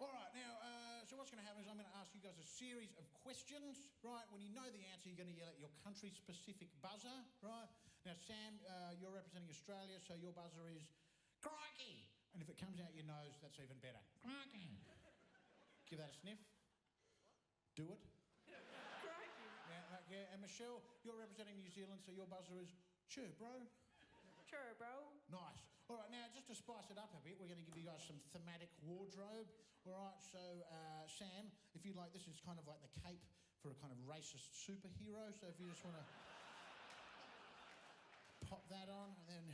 All right, now, so what's going to happen is I'm going to ask you guys a series of questions, right? When you know the answer, you're going to yell at your country-specific buzzer, right? Now, Sam, you're representing Australia, so your buzzer is crikey! And if it comes out your nose, that's even better. Crikey! Give that a sniff. Do it.
Crikey.
Yeah, and Michelle, you're representing New Zealand, so your buzzer is chirr, bro.
Sure, bro.
Nice. All right, now, just to spice it up a bit, we're going to give you guys some thematic wardrobe. All right, so, Sam, if you'd like, this is kind of like the cape for a kind of racist superhero, so if you just want to pop that on, and then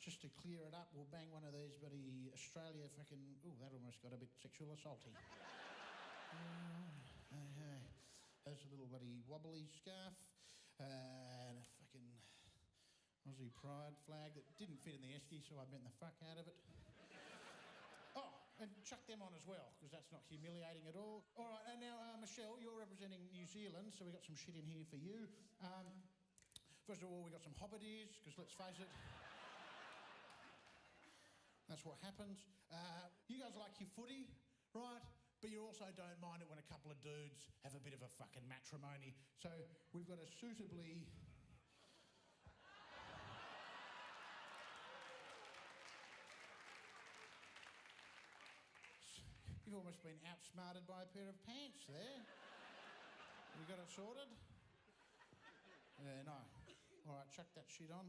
just to clear it up, we'll bang one of these bloody Australia fucking... Ooh, that almost got a bit sexual assaulty. There's a little bloody wobbly scarf, and a fucking Aussie pride flag that didn't fit in the esky, so I bent the fuck out of it. Oh, and chuck them on as well, because that's not humiliating at all. All right, and now, Michelle, you're representing New Zealand, so we've got some shit in here for you. First of all, we've got some hobbit ears, because let's face it, that's what happens. You guys like your footy, right? But you also don't mind it when a couple of dudes have a bit of a fucking matrimony. So we've got a suitably... You've almost been outsmarted by a pair of pants there. You got it sorted? No. All right, chuck that shit on.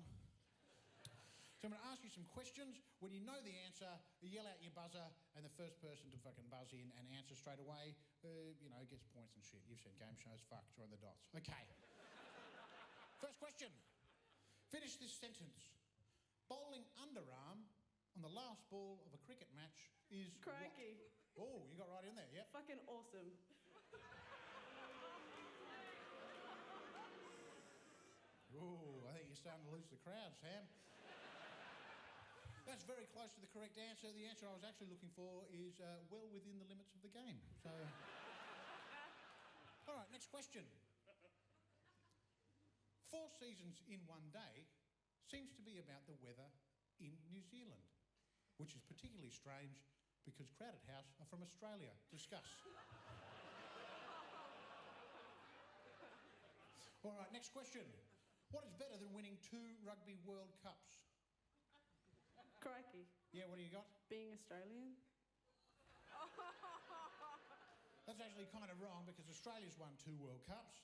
So I'm going to ask you some questions. When you know the answer, you yell out your buzzer, and the first person to fucking buzz in and answer straight away, gets points and shit. You've seen game shows, fuck, join the dots. Okay. First question. Finish this sentence. Bowling underarm on the last ball of a cricket match is
Crikey.
What? Oh, you got right in there, yep.
Fucking awesome.
Ooh, I think you're starting to lose the crowd, Sam. That's very close to the correct answer. The answer I was actually looking for is well within the limits of the game. So, all right, next question. 4 seasons in one day seems to be about the weather in New Zealand, which is particularly strange because Crowded House are from Australia. Discuss. All right, next question. What is better than winning 2 Rugby World Cups?
Crikey.
Yeah, what do you got?
Being Australian?
That's actually kind of wrong because Australia's won 2 World Cups.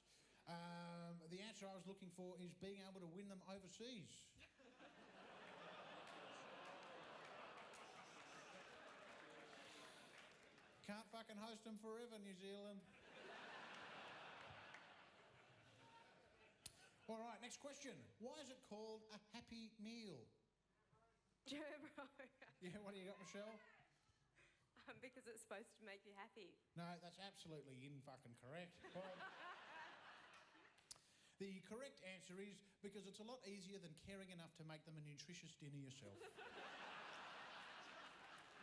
The answer I was looking for is being able to win them overseas. Can't fucking host them forever, New Zealand. All right, next question. Why is it called a Happy Meal?
Turbo.
Yeah, what do you got, Michelle?
Because it's supposed to make you happy.
No, that's absolutely in-fucking correct. Well, the correct answer is because it's a lot easier than caring enough to make them a nutritious dinner yourself.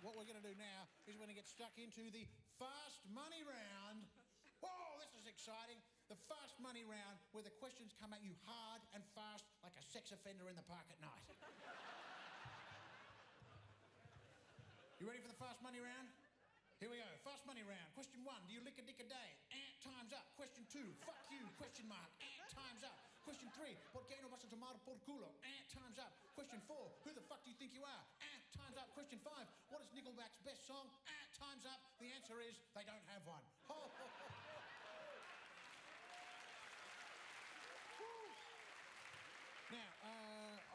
What we're going to do now is we're going to get stuck into the fast money round. Whoa, this is exciting. The fast money round where the questions come at you hard and fast like a sex offender in the park at night. You ready for the fast money round? Here we go. Fast money round. Question 1, do you lick a dick a day? Time's up. Question 2, fuck you, question mark. Time's up. Question 3, ¿por qué no vas a tomar por culo? Time's up. Question 4, who the fuck do you think you are? Time's up. Question 5, what is Nickelback's best song? Time's up. The answer is they don't have one. Now,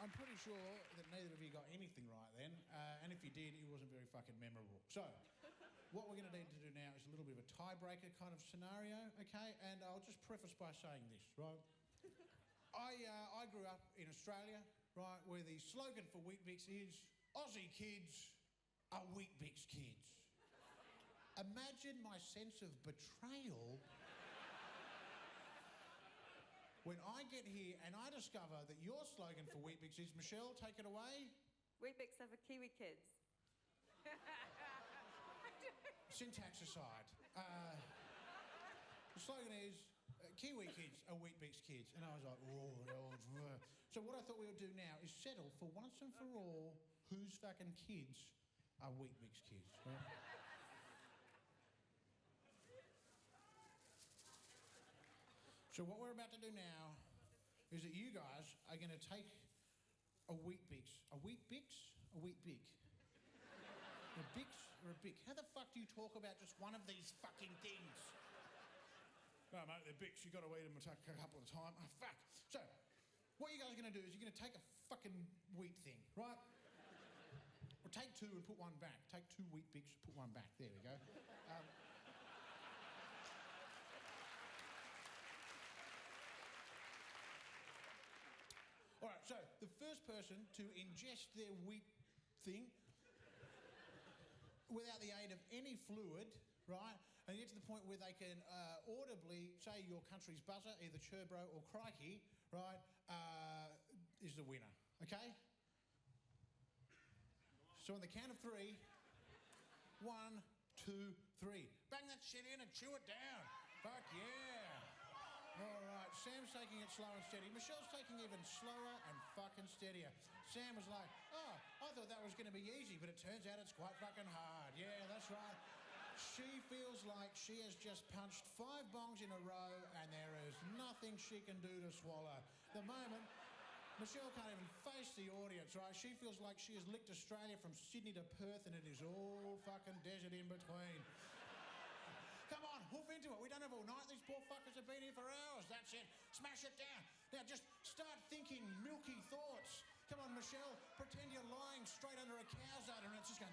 I'm pretty sure that neither of you got anything right then, and if you did, it wasn't very fucking memorable. So, what we're going to need to do now is a little bit of a tiebreaker kind of scenario, okay? And I'll just preface by saying this, right? I grew up in Australia, right, where the slogan for Weet-Bix is, Aussie kids are Weet-Bix kids. Imagine my sense of betrayal when I get here and I discover that your slogan for Weet-Bix is, Michelle, take it away.
Weet-Bix are for Kiwi kids.
Syntax aside, the slogan is, Kiwi kids are Weet-Bix kids. And I was like, whoa. So what I thought we would do now is settle for once and for all whose fucking kids are Weet-Bix kids. Right? So what we're about to do now is that you guys are going to take a Weet-Bix. A Weet-Bix? A Weet-Bix. A Bix or a Bic? How the fuck do you talk about just one of these fucking things? No, mate, they're Bix. You've got to eat them a couple of times. Oh, fuck. So, what you guys are going to do is you're going to take a fucking wheat thing, right? Or take 2 and put 1 back. Take 2 Weet-Bix, put 1 back. There we go. All right, so the first person to ingest their wheat thing without the aid of any fluid, right, and get to the point where they can audibly say your country's buzzer, either Cherbro or Crikey, right, is the winner, okay? So on the count of 3, 1, 2, 3. Bang that shit in and chew it down. Fuck yeah. All right, Sam's taking it slow and steady. Michelle's taking even slower and fucking steadier. Sam was like, oh, I thought that was going to be easy, but it turns out it's quite fucking hard. Yeah, that's right. She feels like she has just punched 5 bongs in a row and there is nothing she can do to swallow. The moment, Michelle can't even face the audience, right? She feels like she has licked Australia from Sydney to Perth and it is all fucking desert in between. Come on, hoof into it. We don't have all night. These poor fuckers have been here for hours. That's it. Smash it down. Now just start thinking milky thoughts. Come on, Michelle. Pretend you're lying straight under a cow's udder and it's just going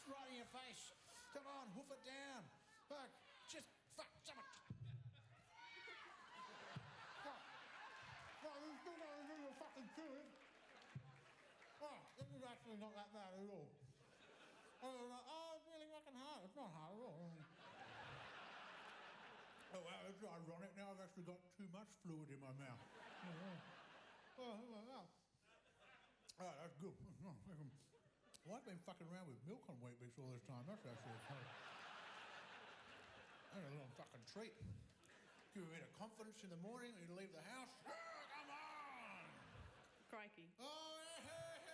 right in your face. Come on, hoof it down. Fuck. Just fuck. Someone. Oh, you still got a little fucking to it. Oh, this is actually not that bad at all. Oh, it's really fucking hard. It's not hard at all. Oh, wow, it's ironic. Now I've actually got too much fluid in my mouth. Oh, that's good. Well, I've been fucking around with milk on Weet-Bix all this time. That's actually a little fucking treat. Give you a bit of confidence in the morning when you leave the house. Oh, come on!
Crikey.
Oh, hey!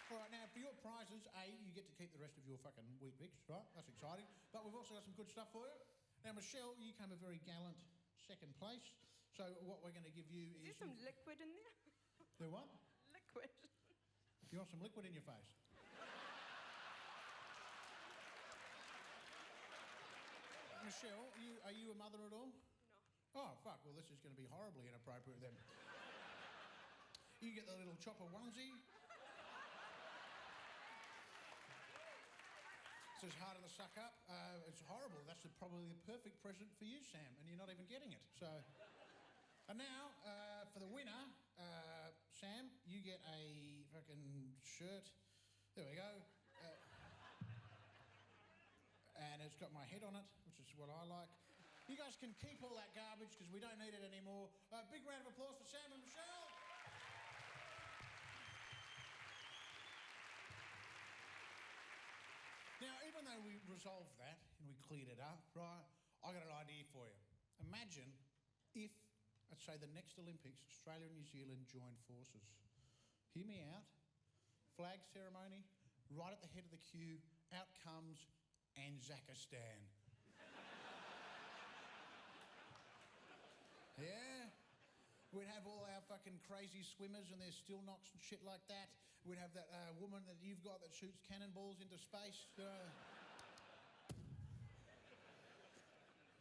All right, now for your prizes, you get to keep the rest of your fucking Weet-Bix, right? That's exciting. But we've also got some good stuff for you. Now, Michelle, you came a very gallant second place. So what we're going to give you
Is there some liquid in there?
There what?
Liquid.
You want some liquid in your face? Michelle, are you a mother at all?
No.
Oh, fuck. Well, this is going to be horribly inappropriate then. You get the little chopper onesie. It's as hard to suck up. It's horrible. That's probably the perfect present for you, Sam, and you're not even getting it. So, and now for the winner, Sam, you get a fucking shirt. There we go. And it's got my head on it, which is what I like. You guys can keep all that garbage because we don't need it anymore. Big round of applause for Sam and Michelle. Now, even though we resolved that and we cleared it up, right, I got an idea for you. Imagine if, let's say, the next Olympics, Australia and New Zealand joined forces. Hear me out. Flag ceremony, right at the head of the queue, out comes Anzakistan. Yeah. We'd have all our fucking crazy swimmers and their still knocks and shit like that. We'd have that woman that you've got that shoots cannonballs into space.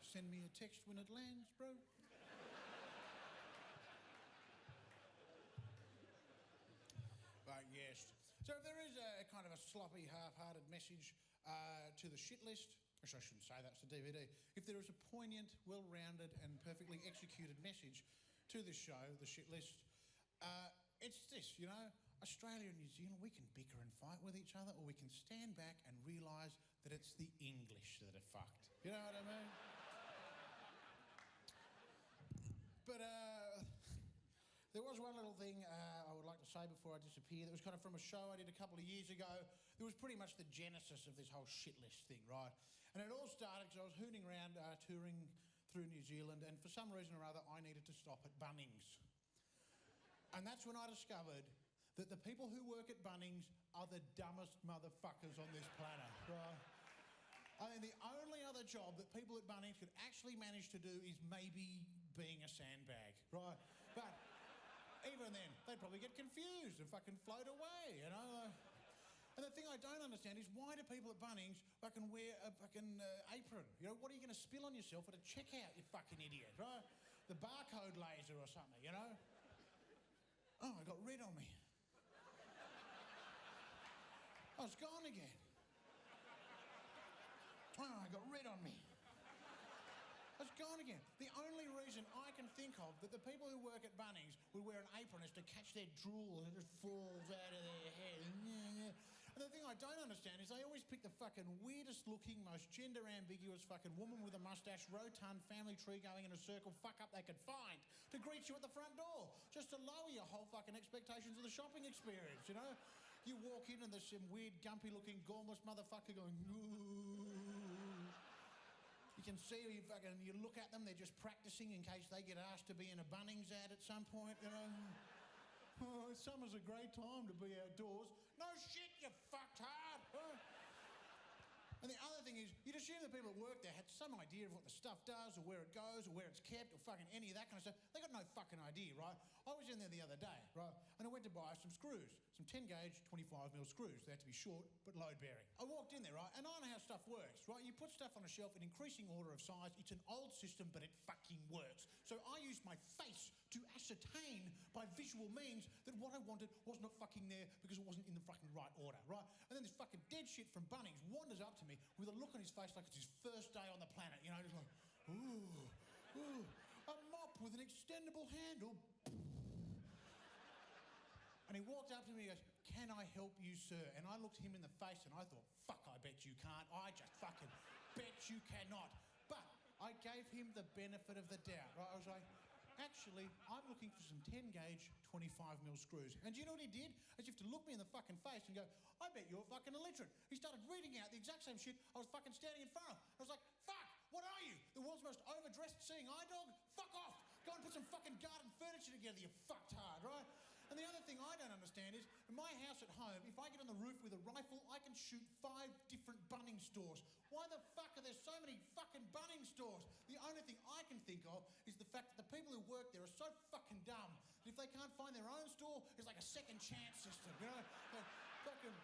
Send me a text when it lands, bro. But yes. So if there is a kind of a sloppy, half-hearted message to the shit list, which I shouldn't say, that's the DVD. If there is a poignant, well-rounded and perfectly executed message to this show, the shit list, it's this, you know, Australia and New Zealand, we can bicker and fight with each other, or we can stand back and realise that it's the English that are fucked. You know what I mean? But there was one little thing I would like to say before I disappear. That was kind of from a show I did a couple of years ago. It was pretty much the genesis of this whole shit list thing, right? And it all started because I was hooning around touring through New Zealand, and for some reason or other, I needed to stop at Bunnings. And that's when I discovered that the people who work at Bunnings are the dumbest motherfuckers on this planet, right? I mean, the only other job that people at Bunnings could actually manage to do is maybe being a sandbag, right? But even then, they'd probably get confused and fucking float away, you know? And the thing I don't understand is why do people at Bunnings fucking wear a fucking apron? You know, what are you going to spill on yourself at a checkout, you fucking idiot, right? The barcode laser or something, you know? Oh, I got red on me. Oh, it's gone again. Oh, I got red on me. It's gone again. The only reason I can think of that the people who work at Bunnings would wear an apron is to catch their drool and it just falls out of their head. And the thing I don't understand is they always pick the fucking weirdest looking, most gender ambiguous fucking woman with a mustache, rotund family tree going in a circle, fuck up they could find to greet you at the front door, just to lower your whole fucking expectations of the shopping experience, you know? You walk in and there's some weird, gumpy-looking, gormless motherfucker going, ooh. You can see you look at them, they're just practicing in case they get asked to be in a Bunnings ad at some point, you know. Oh, summer's a great time to be outdoors. No shit, you fucked hard. Huh? And the other thing is, you'd assume the people that work there had some idea of what the stuff does or where it goes or where it's kept or fucking any of that kind of stuff. They got no fucking idea, right? I was in there the other day, right? And I went to buy some screws, some 10-gauge, 25mm screws. They had to be short but load-bearing. I walked in there, right? And I know how stuff works, right? You put stuff on a shelf in increasing order of size. It's an old system, but it fucking works. So I used my face to ascertain by visual means that what I wanted was not fucking there because it wasn't in the fucking right order, right? And then this fucking dead shit from Bunnings wanders up to me with a look on his face like it's his first day on the planet, you know, just like, ooh, a mop with an extendable handle. And he walked up to me and goes, "Can I help you, sir?" And I looked him in the face and I thought, fuck, I bet you can't. I just fucking bet you cannot. But I gave him the benefit of the doubt, right? I was like, actually, I'm looking for some 10-gauge 25mm screws. And do you know what he did? As if to look me in the fucking face and go, I bet you're fucking illiterate. He started reading out the exact same shit I was fucking standing in front of. I was like, fuck, what are you? The world's most overdressed seeing eye dog? Fuck off. Go and put some fucking garden furniture together, you fucktard, right? And the other thing I don't understand is, in my house at home, if I get on the roof with a rifle, I can shoot 5 different Bunnings stores. Why the fuck are there so many fucking Bunnings stores? The only thing I can think of is the fact that the people who work there are so fucking dumb that if they can't find their own store, it's like a second chance system, you know? Fucking...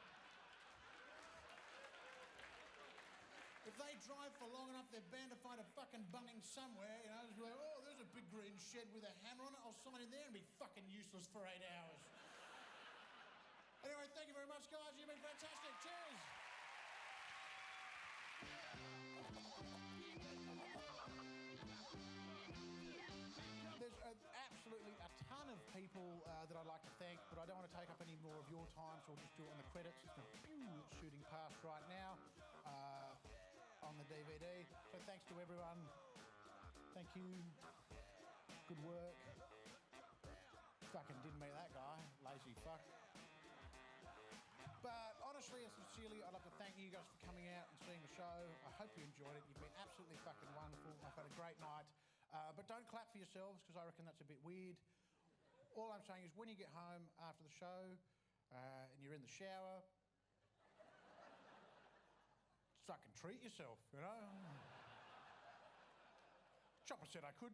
If they drive for long enough, they're bound to find a fucking Bunnings somewhere, you know? It's like, oh, there's a big green shed with a hammer on it. I'll sign in there and be fucking useless for 8 hours. Anyway, thank you very much, guys. You've been fantastic. Cheers. There's absolutely a ton of people that I'd like to thank, but I don't want to take up any more of your time, so we'll just do it on the credits. It's shooting past right now. On the DVD. So thanks to everyone. Thank you. Good work. Fucking didn't meet that guy. Lazy fuck. But honestly and sincerely, I'd like to thank you guys for coming out and seeing the show. I hope you enjoyed it. You've been absolutely fucking wonderful. I've had a great night. But don't clap for yourselves, because I reckon that's a bit weird. All I'm saying is when you get home after the show and you're in the shower, fucking treat yourself, you know? Chopper said I could.